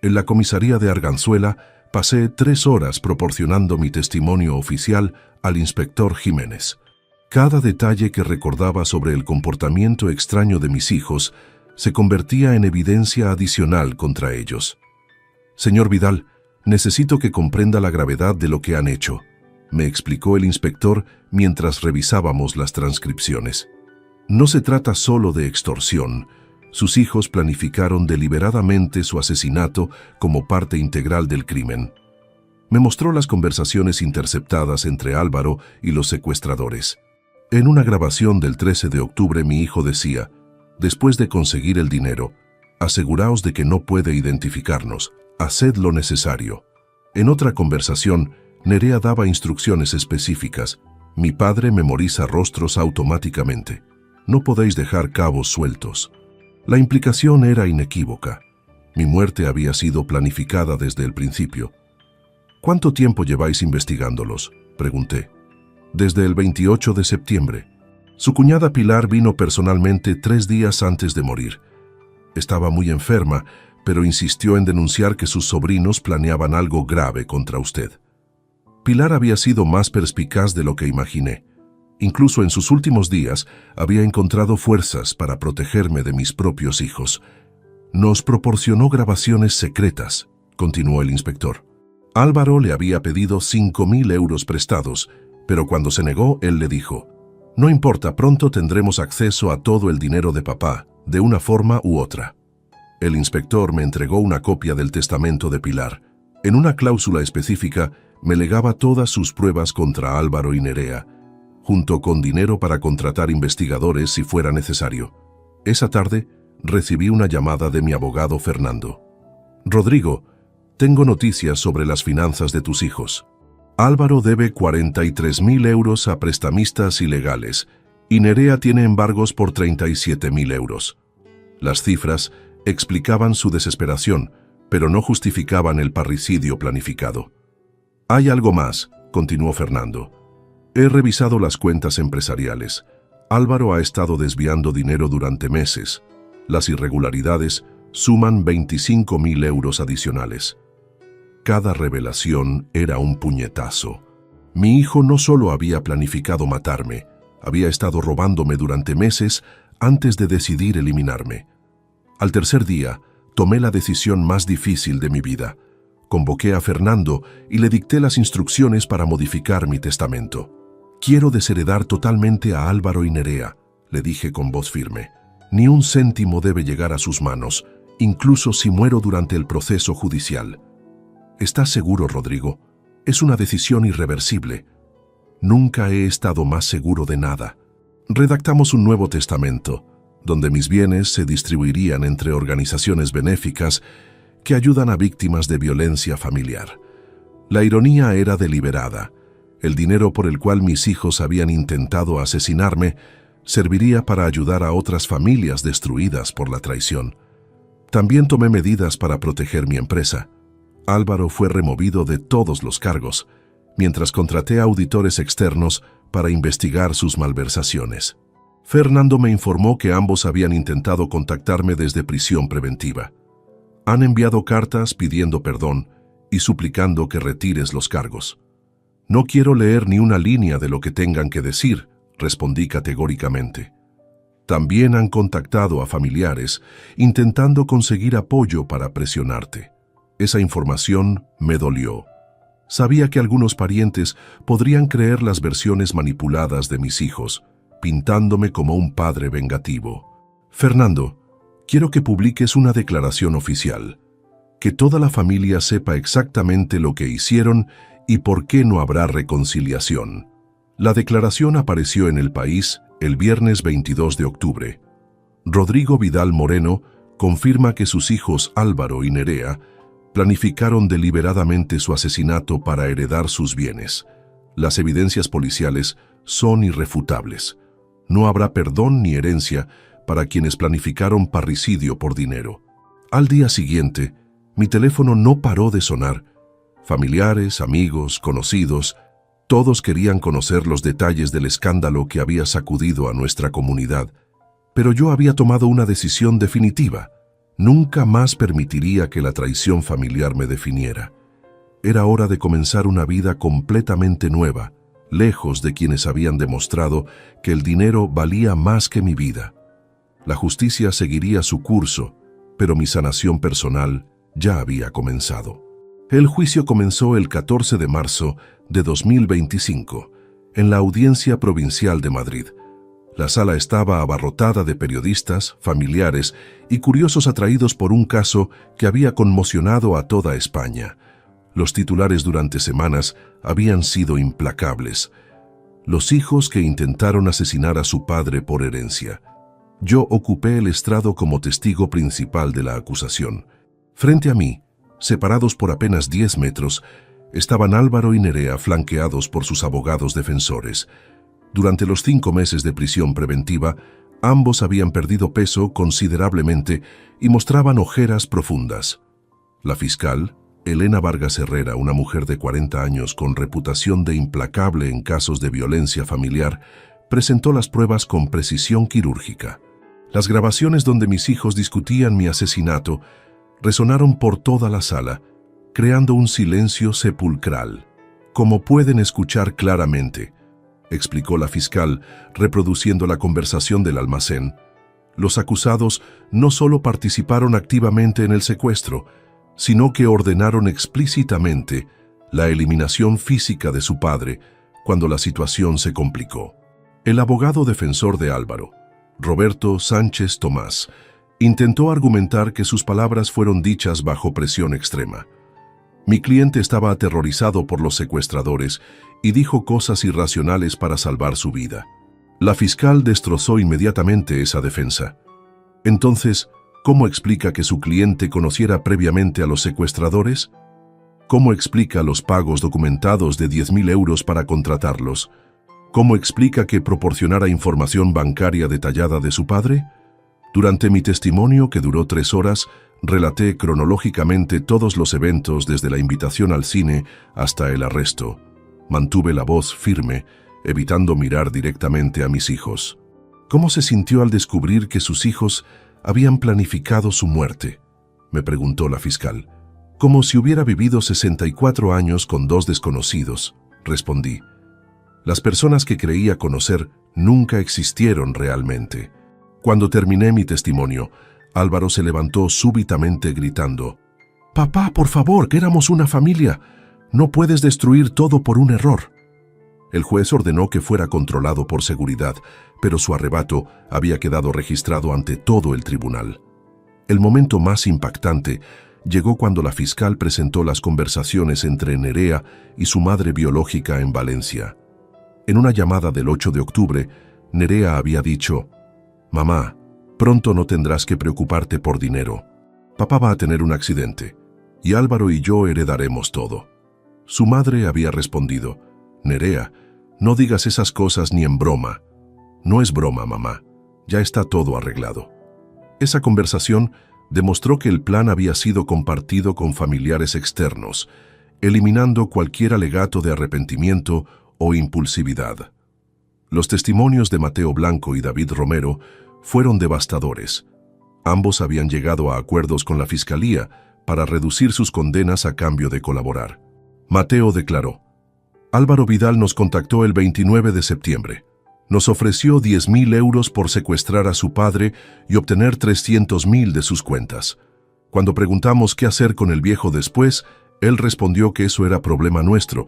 En la comisaría de Arganzuela pasé 3 horas proporcionando mi testimonio oficial al inspector Jiménez. Cada detalle que recordaba sobre el comportamiento extraño de mis hijos se convertía en evidencia adicional contra ellos. «Señor Vidal, necesito que comprenda la gravedad de lo que han hecho», me explicó el inspector mientras revisábamos las transcripciones. «No se trata solo de extorsión. Sus hijos planificaron deliberadamente su asesinato como parte integral del crimen». Me mostró las conversaciones interceptadas entre Álvaro y los secuestradores. En una grabación del 13 de octubre mi hijo decía: «Después de conseguir el dinero, aseguraos de que no puede identificarnos. Haced lo necesario». En otra conversación, Nerea daba instrucciones específicas. «Mi padre memoriza rostros automáticamente. No podéis dejar cabos sueltos». La implicación era inequívoca. Mi muerte había sido planificada desde el principio. «¿Cuánto tiempo lleváis investigándolos?», pregunté. «Desde el 28 de septiembre. Su cuñada Pilar vino personalmente 3 días antes de morir. Estaba muy enferma, pero insistió en denunciar que sus sobrinos planeaban algo grave contra usted». Pilar había sido más perspicaz de lo que imaginé. Incluso en sus últimos días había encontrado fuerzas para protegerme de mis propios hijos. «Nos proporcionó grabaciones secretas», continuó el inspector. «Álvaro le había pedido 5.000 euros prestados, pero cuando se negó, él le dijo: «No importa, pronto tendremos acceso a todo el dinero de papá, de una forma u otra». El inspector me entregó una copia del testamento de Pilar. En una cláusula específica, me legaba todas sus pruebas contra Álvaro y Nerea, junto con dinero para contratar investigadores si fuera necesario. Esa tarde, recibí una llamada de mi abogado Fernando. «Rodrigo, tengo noticias sobre las finanzas de tus hijos. Álvaro debe 43.000 euros a prestamistas ilegales y Nerea tiene embargos por 37.000 euros. Las cifras explicaban su desesperación, pero no justificaban el parricidio planificado. «Hay algo más», continuó Fernando. «He revisado las cuentas empresariales. Álvaro ha estado desviando dinero durante meses. Las irregularidades suman 25.000 euros adicionales». Cada revelación era un puñetazo. Mi hijo no solo había planificado matarme, había estado robándome durante meses antes de decidir eliminarme. Al tercer día, tomé la decisión más difícil de mi vida. Convoqué a Fernando y le dicté las instrucciones para modificar mi testamento. «Quiero desheredar totalmente a Álvaro y Nerea», le dije con voz firme. «Ni un céntimo debe llegar a sus manos, incluso si muero durante el proceso judicial». «¿Estás seguro, Rodrigo? Es una decisión irreversible». «Nunca he estado más seguro de nada». Redactamos un nuevo testamento. donde mis bienes se distribuirían entre organizaciones benéficas que ayudan a víctimas de violencia familiar. La ironía era deliberada. El dinero por el cual mis hijos habían intentado asesinarme serviría para ayudar a otras familias destruidas por la traición. También tomé medidas para proteger mi empresa. Álvaro fue removido de todos los cargos, mientras contraté a auditores externos para investigar sus malversaciones. Fernando me informó que ambos habían intentado contactarme desde prisión preventiva. Han enviado cartas pidiendo perdón y suplicando que retires los cargos. No quiero leer ni una línea de lo que tengan que decir, respondí categóricamente. También han contactado a familiares intentando conseguir apoyo para presionarte. Esa información me dolió. Sabía que algunos parientes podrían creer las versiones manipuladas de mis hijos, pintándome como un padre vengativo. Fernando, quiero que publiques una declaración oficial, que toda la familia sepa exactamente lo que hicieron y por qué no habrá reconciliación. La declaración apareció en El País el viernes 22 de octubre. Rodrigo Vidal Moreno confirma que sus hijos Álvaro y Nerea planificaron deliberadamente su asesinato para heredar sus bienes. Las evidencias policiales son irrefutables. No habrá perdón ni herencia para quienes planificaron parricidio por dinero. Al día siguiente, mi teléfono no paró de sonar. Familiares, amigos, conocidos, todos querían conocer los detalles del escándalo que había sacudido a nuestra comunidad. Pero yo había tomado una decisión definitiva. Nunca más permitiría que la traición familiar me definiera. Era hora de comenzar una vida completamente nueva, lejos de quienes habían demostrado que el dinero valía más que mi vida. La justicia seguiría su curso, pero mi sanación personal ya había comenzado. El juicio comenzó el 14 de marzo de 2025, en la Audiencia Provincial de Madrid. La sala estaba abarrotada de periodistas, familiares y curiosos atraídos por un caso que había conmocionado a toda España. Los titulares durante semanas habían sido implacables. Los hijos que intentaron asesinar a su padre por herencia. Yo ocupé el estrado como testigo principal de la acusación. Frente a mí, separados por apenas 10 metros, estaban Álvaro y Nerea flanqueados por sus abogados defensores. Durante los 5 meses de prisión preventiva, ambos habían perdido peso considerablemente y mostraban ojeras profundas. La fiscal, Elena Vargas Herrera, una mujer de 40 años con reputación de implacable en casos de violencia familiar, presentó las pruebas con precisión quirúrgica. Las grabaciones donde mis hijos discutían mi asesinato resonaron por toda la sala, creando un silencio sepulcral. Como pueden escuchar claramente, explicó la fiscal, reproduciendo la conversación del almacén, los acusados no solo participaron activamente en el secuestro, sino que ordenaron explícitamente la eliminación física de su padre cuando la situación se complicó. El abogado defensor de Álvaro, Roberto Sánchez Tomás, intentó argumentar que sus palabras fueron dichas bajo presión extrema. Mi cliente estaba aterrorizado por los secuestradores y dijo cosas irracionales para salvar su vida. La fiscal destrozó inmediatamente esa defensa. Entonces, ¿cómo explica que su cliente conociera previamente a los secuestradores? ¿Cómo explica los pagos documentados de 10.000 euros para contratarlos? ¿Cómo explica que proporcionara información bancaria detallada de su padre? Durante mi testimonio, que duró 3 horas, relaté cronológicamente todos los eventos desde la invitación al cine hasta el arresto. Mantuve la voz firme, evitando mirar directamente a mis hijos. ¿Cómo se sintió al descubrir que sus hijos habían planificado su muerte?, me preguntó la fiscal. Como si hubiera vivido 64 años con 2 desconocidos, respondí. Las personas que creía conocer nunca existieron realmente. Cuando terminé mi testimonio, Álvaro se levantó súbitamente gritando: «Papá, por favor, que éramos una familia. No puedes destruir todo por un error». El juez ordenó que fuera controlado por seguridad, pero su arrebato había quedado registrado ante todo el tribunal. El momento más impactante llegó cuando la fiscal presentó las conversaciones entre Nerea y su madre biológica en Valencia. En una llamada del 8 de octubre, Nerea había dicho: «Mamá, Pronto no tendrás que preocuparte por dinero. Papá va a tener un accidente, y Álvaro y yo heredaremos todo. Su madre había respondido: Nerea, no digas esas cosas ni en broma. No es broma, mamá. Ya está todo arreglado. Esa conversación demostró que el plan había sido compartido con familiares externos, eliminando cualquier alegato de arrepentimiento o impulsividad. Los testimonios de Mateo Blanco y David Romero fueron devastadores. Ambos habían llegado a acuerdos con la fiscalía para reducir sus condenas a cambio de colaborar. Mateo declaró: Álvaro Vidal nos contactó el 29 de septiembre. Nos ofreció 10.000 euros por secuestrar a su padre y obtener 300.000 de sus cuentas. Cuando preguntamos qué hacer con el viejo después, él respondió que eso era problema nuestro,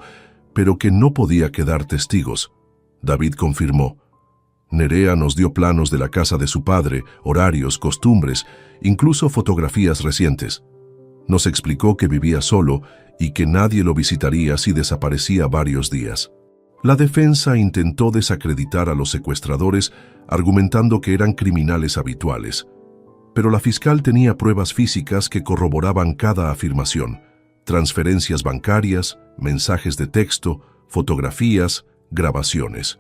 pero que no podía quedar testigos. David confirmó: Nerea nos dio planos de la casa de su padre, horarios, costumbres, incluso fotografías recientes. Nos explicó que vivía solo y que nadie lo visitaría si desaparecía varios días. La defensa intentó desacreditar a los secuestradores argumentando que eran criminales habituales, pero la fiscal tenía pruebas físicas que corroboraban cada afirmación: transferencias bancarias, mensajes de texto, fotografías, grabaciones.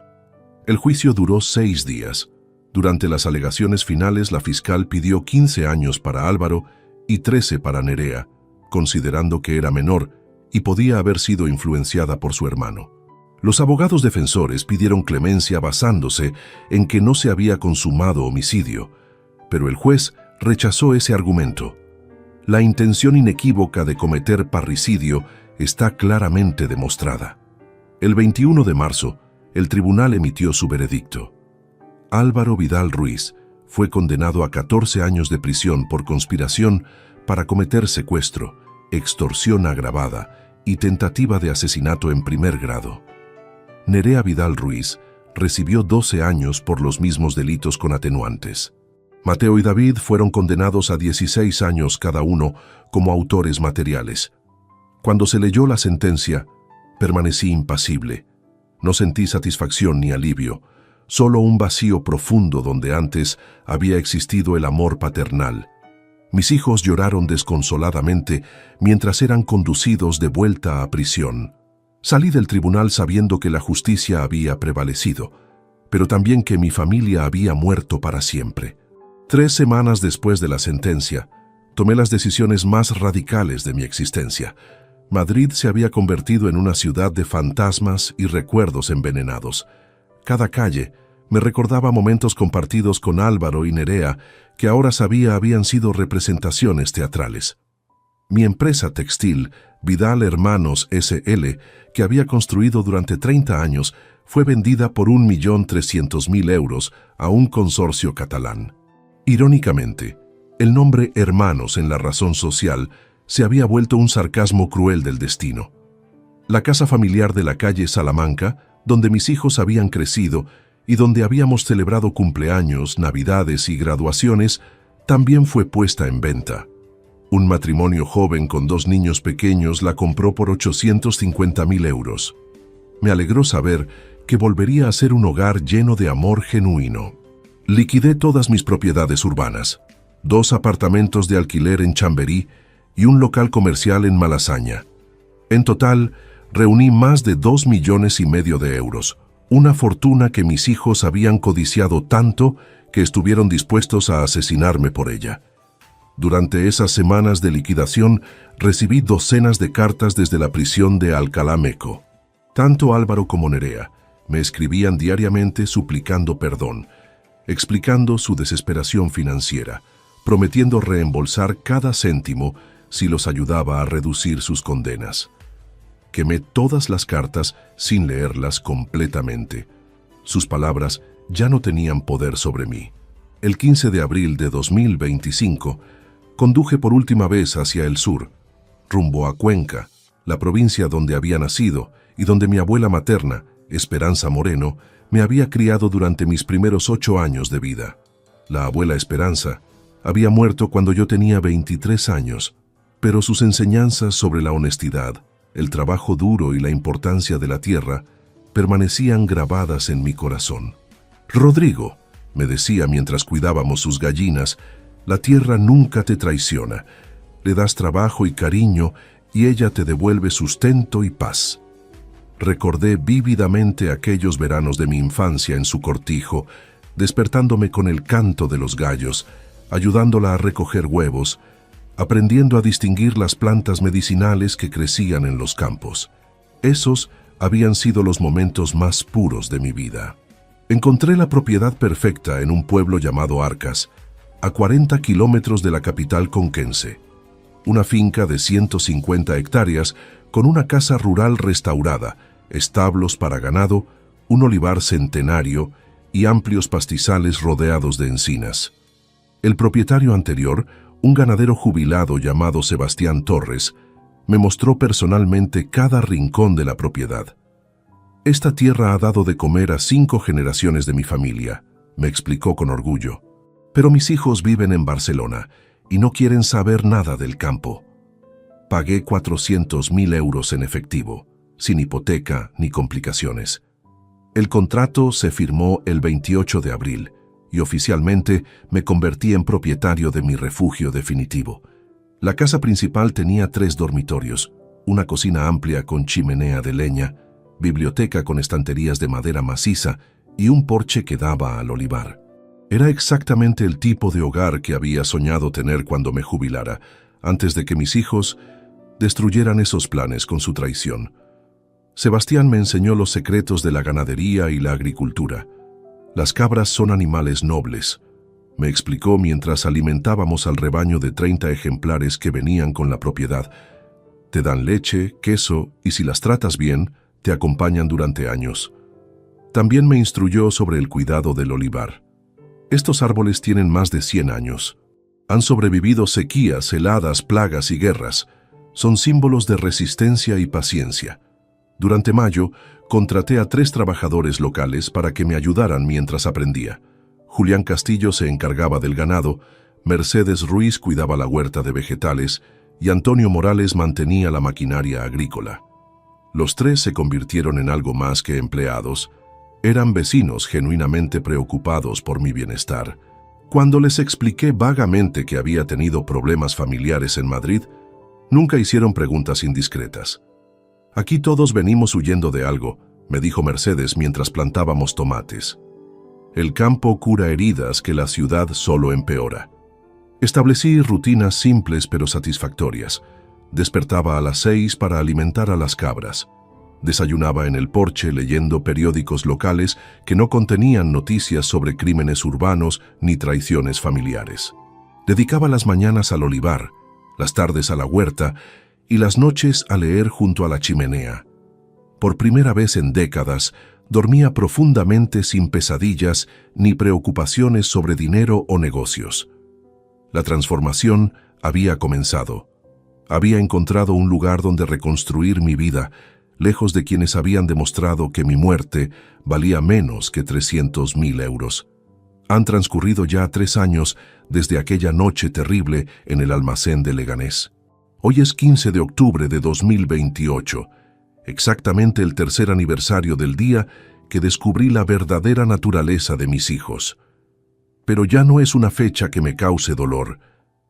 El juicio duró 6 días. Durante las alegaciones finales, la fiscal pidió 15 años para Álvaro y 13 para Nerea, considerando que era menor y podía haber sido influenciada por su hermano. Los abogados defensores pidieron clemencia basándose en que no se había consumado homicidio, pero el juez rechazó ese argumento. La intención inequívoca de cometer parricidio está claramente demostrada. El 21 de marzo, el tribunal emitió su veredicto. Álvaro Vidal Ruiz fue condenado a 14 años de prisión por conspiración para cometer secuestro, extorsión agravada y tentativa de asesinato en primer grado. Nerea Vidal Ruiz recibió 12 años por los mismos delitos con atenuantes. Mateo y David fueron condenados a 16 años cada uno como autores materiales. Cuando se leyó la sentencia, permanecí impasible. No sentí satisfacción ni alivio, solo un vacío profundo donde antes había existido el amor paternal. Mis hijos lloraron desconsoladamente mientras eran conducidos de vuelta a prisión. Salí del tribunal sabiendo que la justicia había prevalecido, pero también que mi familia había muerto para siempre. 3 semanas después de la sentencia, tomé las decisiones más radicales de mi existencia. Madrid se había convertido en una ciudad de fantasmas y recuerdos envenenados. Cada calle me recordaba momentos compartidos con Álvaro y Nerea que ahora sabía habían sido representaciones teatrales. Mi empresa textil, Vidal Hermanos S.L., que había construido durante 30 años, fue vendida por 1.300.000 euros a un consorcio catalán. Irónicamente, el nombre Hermanos en la razón social se había vuelto un sarcasmo cruel del destino. La casa familiar de la calle Salamanca, donde mis hijos habían crecido y donde habíamos celebrado cumpleaños, navidades y graduaciones, también fue puesta en venta. Un matrimonio joven con 2 niños pequeños la compró por 850.000 euros. Me alegró saber que volvería a ser un hogar lleno de amor genuino. Liquidé todas mis propiedades urbanas, 2 apartamentos de alquiler en Chamberí y un local comercial en Malasaña. En total, reuní más de 2,5 millones de euros, una fortuna que mis hijos habían codiciado tanto que estuvieron dispuestos a asesinarme por ella. Durante esas semanas de liquidación, recibí docenas de cartas desde la prisión de Alcalá Meco. Tanto Álvaro como Nerea me escribían diariamente suplicando perdón, explicando su desesperación financiera, prometiendo reembolsar cada céntimo si los ayudaba a reducir sus condenas. Quemé todas las cartas sin leerlas completamente. Sus palabras ya no tenían poder sobre mí. El 15 de abril de 2025, conduje por última vez hacia el sur, rumbo a Cuenca, la provincia donde había nacido y donde mi abuela materna, Esperanza Moreno, me había criado durante mis primeros 8 años de vida. La abuela Esperanza había muerto cuando yo tenía 23 años, pero sus enseñanzas sobre la honestidad, el trabajo duro y la importancia de la tierra permanecían grabadas en mi corazón. Rodrigo, me decía mientras cuidábamos sus gallinas, la tierra nunca te traiciona. Le das trabajo y cariño y ella te devuelve sustento y paz. Recordé vívidamente aquellos veranos de mi infancia en su cortijo, despertándome con el canto de los gallos, ayudándola a recoger huevos, aprendiendo a distinguir las plantas medicinales que crecían en los campos. Esos habían sido los momentos más puros de mi vida. Encontré la propiedad perfecta en un pueblo llamado Arcas, a 40 kilómetros de la capital conquense. Una finca de 150 hectáreas con una casa rural restaurada, establos para ganado, un olivar centenario y amplios pastizales rodeados de encinas. El propietario anterior, un ganadero jubilado llamado Sebastián Torres, me mostró personalmente cada rincón de la propiedad. Esta tierra ha dado de comer a 5 generaciones de mi familia, me explicó con orgullo. Pero mis hijos viven en Barcelona y no quieren saber nada del campo. Pagué 400.000 euros en efectivo, sin hipoteca ni complicaciones. El contrato se firmó el 28 de abril y oficialmente me convertí en propietario de mi refugio definitivo. La casa principal tenía 3 dormitorios, una cocina amplia con chimenea de leña, biblioteca con estanterías de madera maciza y un porche que daba al olivar. Era exactamente el tipo de hogar que había soñado tener cuando me jubilara, antes de que mis hijos destruyeran esos planes con su traición. Sebastián me enseñó los secretos de la ganadería y la agricultura. Las cabras son animales nobles, me explicó mientras alimentábamos al rebaño de 30 ejemplares que venían con la propiedad. Te dan leche, queso y si las tratas bien, te acompañan durante años. También me instruyó sobre el cuidado del olivar. Estos árboles tienen más de 100 años. Han sobrevivido sequías, heladas, plagas y guerras. Son símbolos de resistencia y paciencia. Durante mayo, contraté a 3 trabajadores locales para que me ayudaran mientras aprendía. Julián Castillo se encargaba del ganado, Mercedes Ruiz cuidaba la huerta de vegetales y Antonio Morales mantenía la maquinaria agrícola. Los 3 se convirtieron en algo más que empleados. Eran vecinos genuinamente preocupados por mi bienestar. Cuando les expliqué vagamente que había tenido problemas familiares en Madrid, nunca hicieron preguntas indiscretas. Aquí todos venimos huyendo de algo, me dijo Mercedes mientras plantábamos tomates. El campo cura heridas que la ciudad solo empeora. Establecí rutinas simples pero satisfactorias. Despertaba a las 6 para alimentar a las cabras. Desayunaba en el porche leyendo periódicos locales que no contenían noticias sobre crímenes urbanos ni traiciones familiares. Dedicaba las mañanas al olivar, las tardes a la huerta y las noches a leer junto a la chimenea. Por primera vez en décadas, dormía profundamente sin pesadillas ni preocupaciones sobre dinero o negocios. La transformación había comenzado. Había encontrado un lugar donde reconstruir mi vida, lejos de quienes habían demostrado que mi muerte valía menos que 300.000 euros. Han transcurrido ya 3 años desde aquella noche terrible en el almacén de Leganés. Hoy es 15 de octubre de 2028, exactamente el 3er aniversario del día que descubrí la verdadera naturaleza de mis hijos. Pero ya no es una fecha que me cause dolor,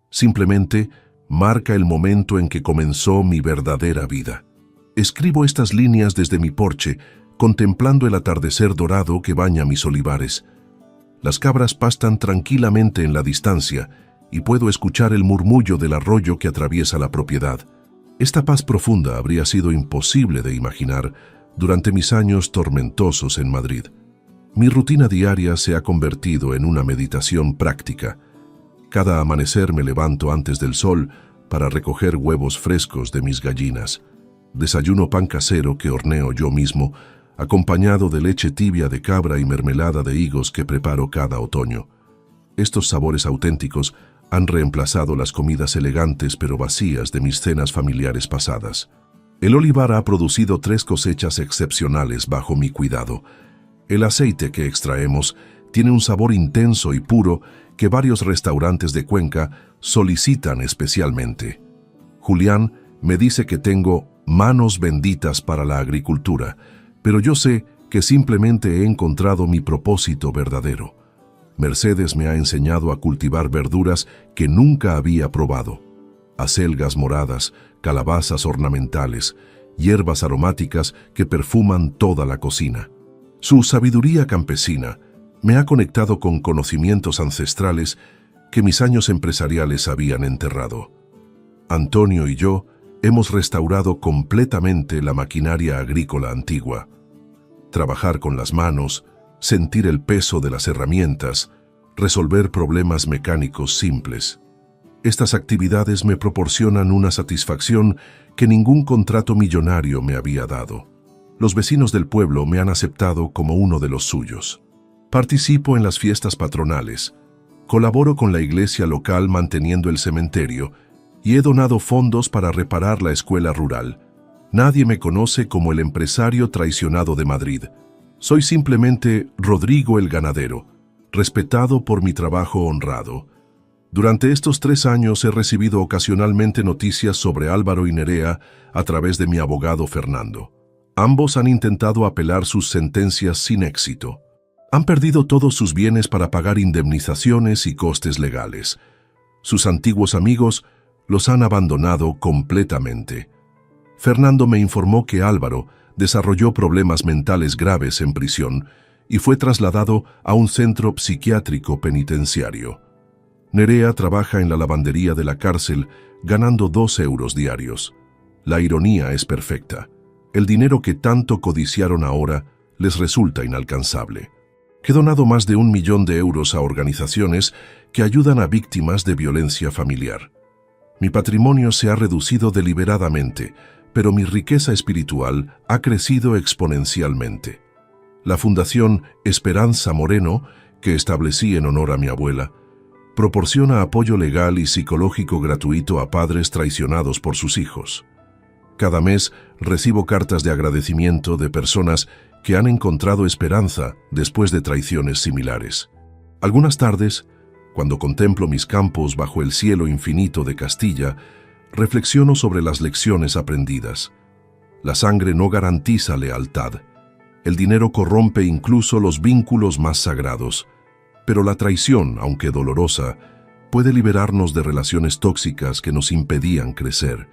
simplemente marca el momento en que comenzó mi verdadera vida. Escribo estas líneas desde mi porche, contemplando el atardecer dorado que baña mis olivares. Las cabras pastan tranquilamente en la distancia y puedo escuchar el murmullo del arroyo que atraviesa la propiedad. Esta paz profunda habría sido imposible de imaginar durante mis años tormentosos en Madrid. Mi rutina diaria se ha convertido en una meditación práctica. Cada amanecer me levanto antes del sol para recoger huevos frescos de mis gallinas. Desayuno pan casero que horneo yo mismo, acompañado de leche tibia de cabra y mermelada de higos que preparo cada otoño. Estos sabores auténticos han reemplazado las comidas elegantes pero vacías de mis cenas familiares pasadas. El olivar ha producido 3 cosechas excepcionales bajo mi cuidado. El aceite que extraemos tiene un sabor intenso y puro que varios restaurantes de Cuenca solicitan especialmente. Julián me dice que tengo manos benditas para la agricultura, pero yo sé que simplemente he encontrado mi propósito verdadero. Mercedes me ha enseñado a cultivar verduras que nunca había probado. Acelgas moradas, calabazas ornamentales, hierbas aromáticas que perfuman toda la cocina. Su sabiduría campesina me ha conectado con conocimientos ancestrales que mis años empresariales habían enterrado. Antonio y yo hemos restaurado completamente la maquinaria agrícola antigua. Trabajar con las manos, sentir el peso de las herramientas, resolver problemas mecánicos simples. Estas actividades me proporcionan una satisfacción que ningún contrato millonario me había dado. Los vecinos del pueblo me han aceptado como uno de los suyos. Participo en las fiestas patronales, colaboro con la iglesia local manteniendo el cementerio y he donado fondos para reparar la escuela rural. Nadie me conoce como el empresario traicionado de Madrid. Soy simplemente Rodrigo el ganadero, respetado por mi trabajo honrado. Durante estos 3 años he recibido ocasionalmente noticias sobre Álvaro y Nerea a través de mi abogado Fernando. Ambos han intentado apelar sus sentencias sin éxito. Han perdido todos sus bienes para pagar indemnizaciones y costes legales. Sus antiguos amigos los han abandonado completamente. Fernando me informó que Álvaro desarrolló problemas mentales graves en prisión y fue trasladado a un centro psiquiátrico penitenciario. Nerea trabaja en la lavandería de la cárcel ganando 2 euros diarios. La ironía es perfecta. El dinero que tanto codiciaron ahora les resulta inalcanzable. He donado más de 1 millón de euros a organizaciones que ayudan a víctimas de violencia familiar. Mi patrimonio se ha reducido deliberadamente, pero mi riqueza espiritual ha crecido exponencialmente. La Fundación Esperanza Moreno, que establecí en honor a mi abuela, proporciona apoyo legal y psicológico gratuito a padres traicionados por sus hijos. Cada mes recibo cartas de agradecimiento de personas que han encontrado esperanza después de traiciones similares. Algunas tardes, cuando contemplo mis campos bajo el cielo infinito de Castilla, reflexiono sobre las lecciones aprendidas. La sangre no garantiza lealtad. El dinero corrompe incluso los vínculos más sagrados. Pero la traición, aunque dolorosa, puede liberarnos de relaciones tóxicas que nos impedían crecer.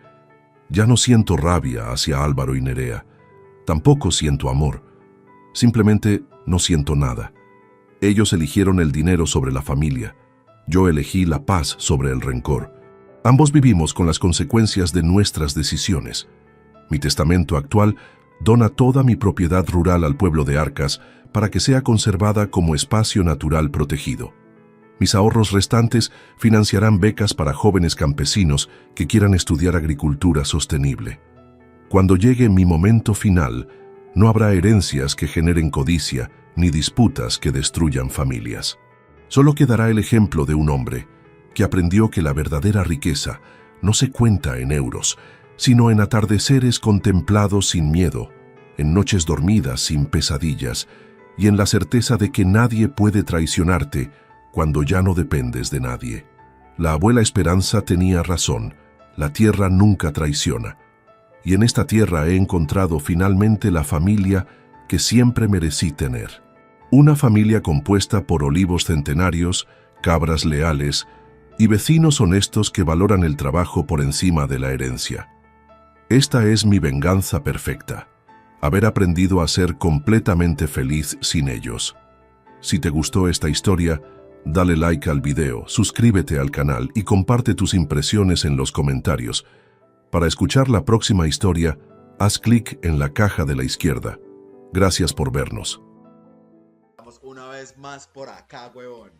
Ya no siento rabia hacia Álvaro y Nerea. Tampoco siento amor. Simplemente no siento nada. Ellos eligieron el dinero sobre la familia. Yo elegí la paz sobre el rencor. Ambos vivimos con las consecuencias de nuestras decisiones. Mi testamento actual dona toda mi propiedad rural al pueblo de Arcas para que sea conservada como espacio natural protegido. Mis ahorros restantes financiarán becas para jóvenes campesinos que quieran estudiar agricultura sostenible. Cuando llegue mi momento final, no habrá herencias que generen codicia ni disputas que destruyan familias. Solo quedará el ejemplo de un hombre que aprendió que la verdadera riqueza no se cuenta en euros, sino en atardeceres contemplados sin miedo, en noches dormidas sin pesadillas y en la certeza de que nadie puede traicionarte cuando ya no dependes de nadie. La abuela Esperanza tenía razón, la tierra nunca traiciona. Y en esta tierra he encontrado finalmente la familia que siempre merecí tener. Una familia compuesta por olivos centenarios, cabras leales y vecinos honestos que valoran el trabajo por encima de la herencia. Esta es mi venganza perfecta, haber aprendido a ser completamente feliz sin ellos. Si te gustó esta historia, dale like al video, suscríbete al canal y comparte tus impresiones en los comentarios. Para escuchar la próxima historia, haz clic en la caja de la izquierda. Gracias por vernos. Estamos una vez más por acá, huevón.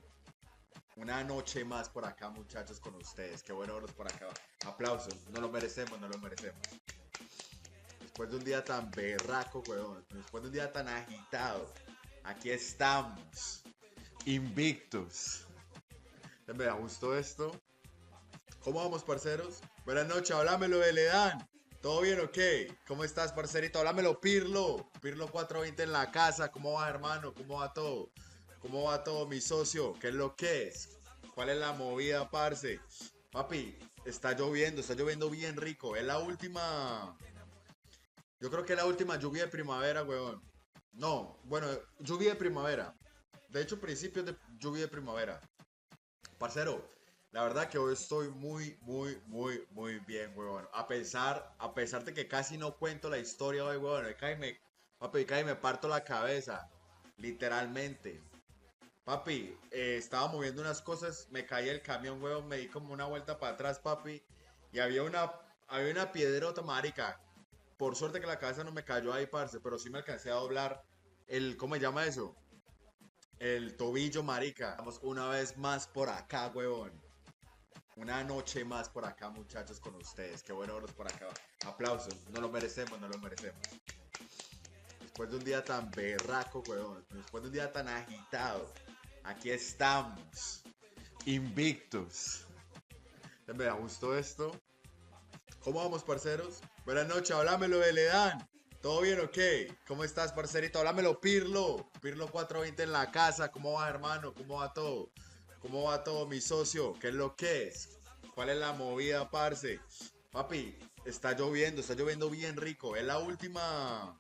Una noche más por acá, muchachos, con ustedes. Qué bueno verlos por acá. Aplausos. No lo merecemos, no lo merecemos. Después de un día tan berraco, huevón. Después de un día tan agitado. Aquí estamos. Invictus. Me gustó esto. ¿Cómo vamos, parceros? Buenas noches, háblamelo de Ledán. ¿Todo bien o qué? ¿Cómo estás, parcerito? Háblamelo, Pirlo. Pirlo 420 en la casa. ¿Cómo va, hermano? ¿Cómo va todo? ¿Cómo va todo, mi socio? ¿Qué es lo que es? ¿Cuál es la movida, parce? Papi, está lloviendo bien rico. Es la última... Yo creo que es la última lluvia de primavera, weón. No, bueno, lluvia de primavera. De hecho, principios de lluvia de primavera. Parcero, la verdad que hoy estoy muy bien, huevón. A pesar de que casi no cuento la historia hoy, huevón. Papi, casi me parto la cabeza. Literalmente. Papi, estaba moviendo unas cosas, me caí el camión, huevón, me di como una vuelta para atrás, papi. Y había una piedrota, marica. Por suerte que la cabeza no me cayó ahí, parce, pero sí me alcancé a doblar ¿cómo se llama eso? El tobillo, marica. Estamos una vez más por acá, huevón. Una noche más por acá, muchachos, con ustedes. Qué bueno verlos por acá. Aplausos. No lo merecemos, no lo merecemos. Después de un día tan berraco, huevón. Después de un día tan agitado. Aquí estamos. Invictos. Me gustó esto. ¿Cómo vamos, parceros? Buenas noches, háblamelo de Ledán. ¿Todo bien o qué? ¿Cómo estás, parcerito? Háblamelo, Pirlo. Pirlo 420 en la casa. ¿Cómo va, hermano? ¿Cómo va todo? ¿Cómo va todo, mi socio? ¿Qué es lo que es? ¿Cuál es la movida, parce? Papi, está lloviendo bien rico. Es la última.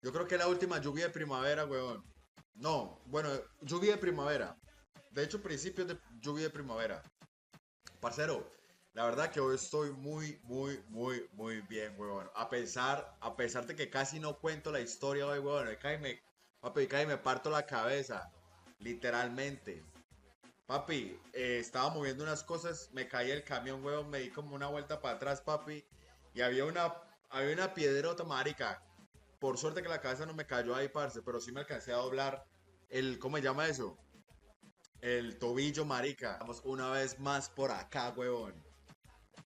Yo creo que es la última lluvia de primavera, weón. No, bueno, lluvia de primavera. De hecho, principios de lluvia de primavera. Parcero, la verdad que hoy estoy muy bien, weón. A pesar de que casi no cuento la historia hoy, weón. Papi, casi me parto la cabeza. Literalmente. Papi, estaba moviendo unas cosas, me caí el camión, weón, me di como una vuelta para atrás, papi. Y había una piedrota, marica. Por suerte que la cabeza no me cayó ahí, parce, pero sí me alcancé a doblar ¿cómo se llama eso? El tobillo, marica. Estamos una vez más por acá, huevón.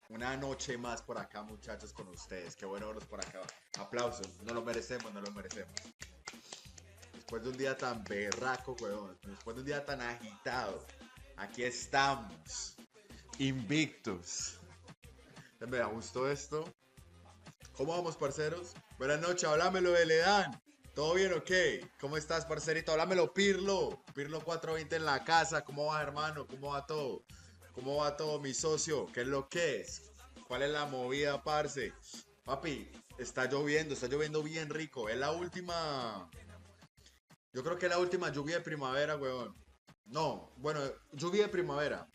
Una noche más por acá, muchachos, con ustedes. Qué bueno verlos por acá. Aplausos. No lo merecemos, no lo merecemos. Después de un día tan berraco, huevón. Después de un día tan agitado. Aquí estamos. Invictos. Me gustó esto. ¿Cómo vamos, parceros? Buenas noches, háblamelo de Ledán. ¿Todo bien o qué? ¿Cómo estás, parcerito? Háblamelo, Pirlo. Pirlo 420 en la casa. ¿Cómo va, hermano? ¿Cómo va todo? ¿Cómo va todo, mi socio? ¿Qué es lo que es? ¿Cuál es la movida, parce? Papi, está lloviendo bien rico. Es la última. Yo creo que es la última lluvia de primavera, weón. No, bueno, lluvia de primavera.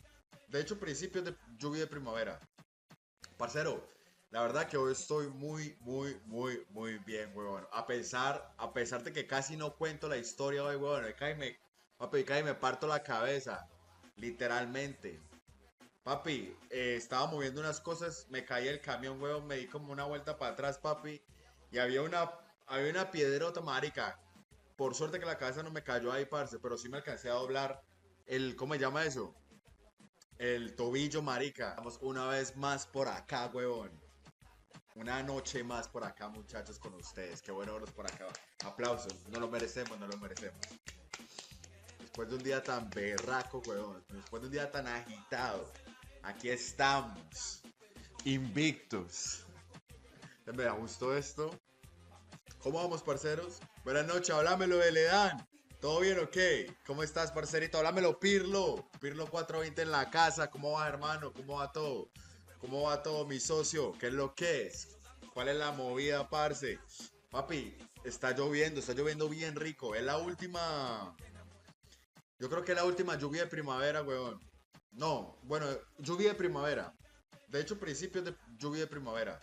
De hecho, principios de lluvia de primavera. Parcero, la verdad que hoy estoy muy bien, huevón. A pesar de que casi no cuento la historia hoy, huevón. Papi, casi me parto la cabeza. Literalmente. Papi, estaba moviendo unas cosas, me caí el camión, huevón, me di como una vuelta para atrás, papi. Y había una piedrota, marica. Por suerte que la cabeza no me cayó ahí, parce, pero sí me alcancé a doblar ¿cómo se llama eso? El tobillo, marica. Estamos una vez más por acá, huevón. Una noche más por acá, muchachos, con ustedes. Qué bueno verlos por acá. Aplausos. No lo merecemos, no lo merecemos. Después de un día tan berraco, huevón. Después de un día tan agitado. Aquí estamos. Invictos. Me gustó esto. ¿Cómo vamos, parceros? Buenas noches, háblamelo de Ledán. ¿Todo bien o qué? ¿Cómo estás, parcerito? Háblamelo, Pirlo. Pirlo 420 en la casa. ¿Cómo va, hermano? ¿Cómo va todo? ¿Cómo va todo, mi socio? ¿Qué es lo que es? ¿Cuál es la movida, parce? Papi, está lloviendo bien rico. Es la última. Yo creo que es la última lluvia de primavera, weón. No, bueno, lluvia de primavera. De hecho, principios de lluvia de primavera.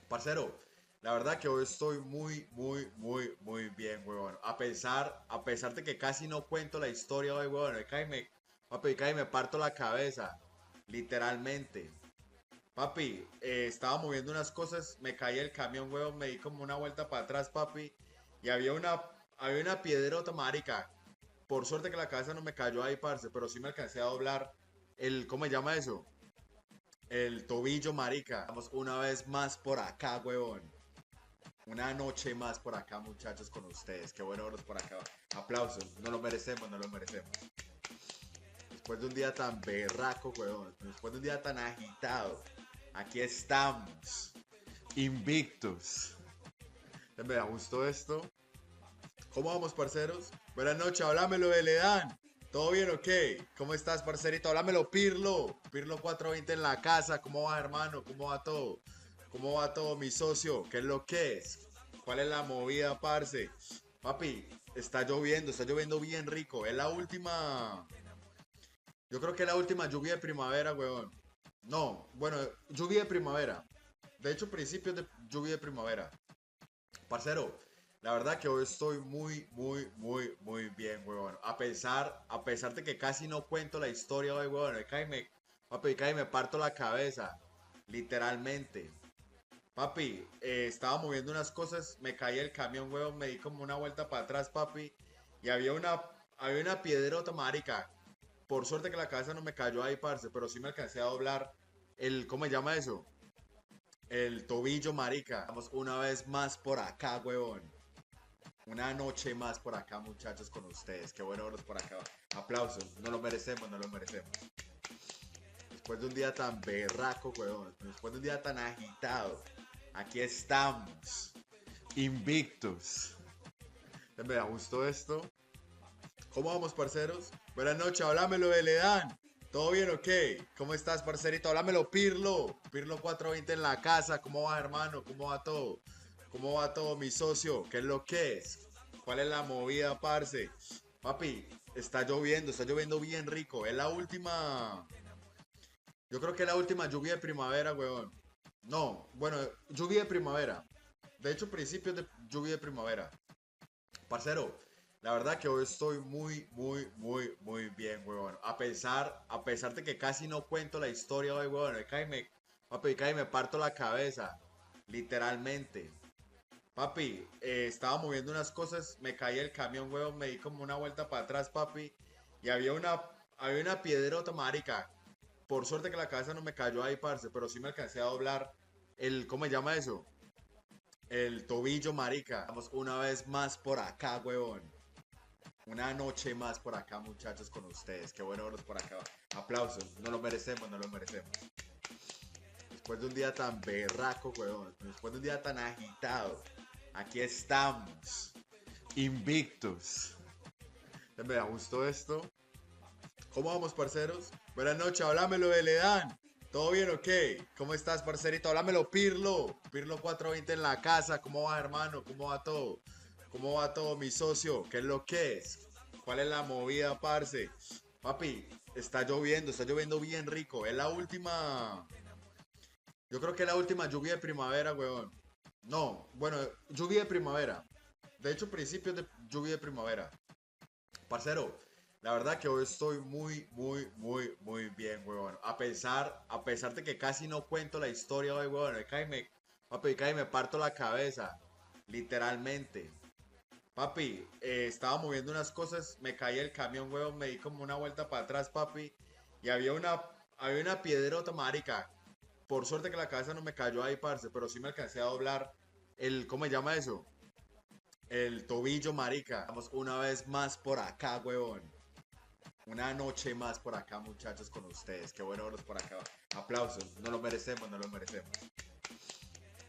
Parcero, la verdad que hoy estoy muy bien, weón. A pesar de que casi no cuento la historia hoy, weón. Papi, casi me parto la cabeza. Literalmente. Papi, estaba moviendo unas cosas, me caí el camión, huevón, me di como una vuelta para atrás, papi. Y había una piedrota, marica. Por suerte que la cabeza no me cayó ahí, parce, pero sí me alcancé a doblar ¿cómo se llama eso? El tobillo, marica. Estamos una vez más por acá, huevón. Una noche más por acá, muchachos, con ustedes. Qué bueno verlos por acá. Aplausos. No lo merecemos, no lo merecemos. Después de un día tan berraco, huevón. Después de un día tan agitado. Aquí estamos. Invictos. Me gustó esto. ¿Cómo vamos, parceros? Buenas noches, háblamelo de Ledán. ¿Todo bien o qué? ¿Cómo estás, parcerito? Háblamelo, Pirlo. Pirlo 420 en la casa. ¿Cómo va, hermano? ¿Cómo va todo? ¿Cómo va todo, mi socio? ¿Qué es lo que es? ¿Cuál es la movida, parce? Papi, está lloviendo bien rico. Es la última. Yo creo que es la última lluvia de primavera, weón. No, bueno, lluvia de primavera. De hecho, principios de lluvia de primavera. Parcero, la verdad que hoy estoy muy bien, weón. A pesar de que casi no cuento la historia hoy, weón. Papi, cae y me parto la cabeza. Literalmente. Papi, estaba moviendo unas cosas, me caí el camión, weón, me di como una vuelta para atrás, papi, y había una piedrota, marica. Por suerte que la cabeza no me cayó ahí, parce, pero sí me alcancé a doblar ¿cómo se llama eso? El tobillo, marica. Vamos una vez más por acá, weón. Una noche más por acá, muchachos, con ustedes. Qué bueno verlos por acá. Aplausos, no lo merecemos, no lo merecemos. Después de un día tan berraco, weón. Después de un día tan agitado. Aquí estamos. Invictus. Me gustó esto. ¿Cómo vamos, parceros? Buenas noches, háblamelo de Ledán. ¿Todo bien o qué? ¿Cómo estás, parcerito? Háblamelo, Pirlo. Pirlo 420 en la casa. ¿Cómo va, hermano? ¿Cómo va todo? ¿Cómo va todo, mi socio? ¿Qué es lo que es? ¿Cuál es la movida, parce? Papi, está lloviendo bien rico. Es la última. Yo creo que es la última lluvia de primavera, weón. No, bueno, lluvia de primavera. De hecho, principios de lluvia de primavera. Parcero, la verdad que hoy estoy muy bien, weón. A pesar de que casi no cuento la historia hoy, weón. Papi, cae y me parto la cabeza. Literalmente. Papi, estaba moviendo unas cosas, me caí el camión, weón, me di como una vuelta para atrás, papi. Y había una piedrota, marica. Por suerte que la cabeza no me cayó ahí, parce, pero sí me alcancé a doblar ¿cómo se llama eso? El tobillo, marica. Vamos una vez más por acá, weón. Una noche más por acá, muchachos, con ustedes. Qué bueno verlos por acá. Aplausos, no lo merecemos, no lo merecemos. Después de un día tan berraco, weón. Después de un día tan agitado. Aquí estamos. Invictus. Me gustó esto. ¿Cómo vamos, parceros? Buenas noches, háblamelo de Ledán. ¿Todo bien o qué? ¿Cómo estás, parcerito? Háblamelo, Pirlo. Pirlo 420 en la casa. ¿Cómo va, hermano? ¿Cómo va todo? ¿Cómo va todo, mi socio? ¿Qué es lo que es? ¿Cuál es la movida, parce? Papi, está lloviendo bien rico. Es la última. Yo creo que es la última lluvia de primavera, weón. No, bueno, lluvia de primavera. De hecho, principios de lluvia de primavera. Parcero, la verdad que hoy estoy muy bien, weón. A pesar de que casi no cuento la historia hoy, weón. Papi, cae y me parto la cabeza. Literalmente. Papi, estaba moviendo unas cosas, me caí el camión, weón, me di como una vuelta para atrás, papi. Y había una piedrota, marica. Por suerte que la cabeza no me cayó ahí, parce, pero sí me alcancé a doblar ¿cómo se llama eso? El tobillo, marica. Vamos una vez más por acá, weón. Una noche más por acá, muchachos, con ustedes. Qué bueno verlos por acá. Aplausos, no lo merecemos, no lo merecemos.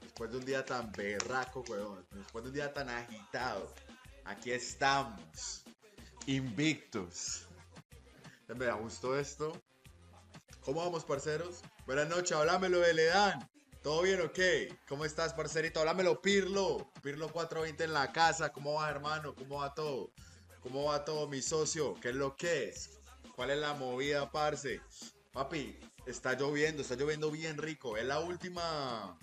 Después de un día tan berraco, weón. Después de un día tan agitado. Aquí estamos. Invictus. Me gustó esto. ¿Cómo vamos, parceros? Buenas noches, háblamelo de Ledán. ¿Todo bien o qué? ¿Cómo estás, parcerito? Háblamelo, Pirlo. Pirlo 420 en la casa. ¿Cómo va, hermano? ¿Cómo va todo? ¿Cómo va todo, mi socio? ¿Qué es lo que es? ¿Cuál es la movida, parce? Papi, está lloviendo bien rico. Es la última.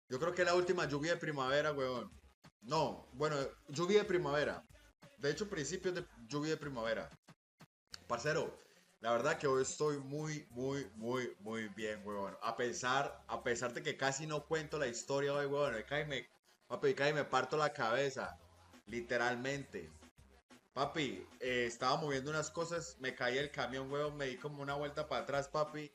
Yo creo que es la última lluvia de primavera, weón. No, bueno, lluvia de primavera. De hecho, principios de lluvia de primavera. Parcero, la verdad que hoy estoy muy bien, weón. A pesar de que casi no cuento la historia hoy, weón. Papi, cae y me parto la cabeza. Literalmente. Papi, estaba moviendo unas cosas, me caí el camión, weón, me di como una vuelta para atrás, papi.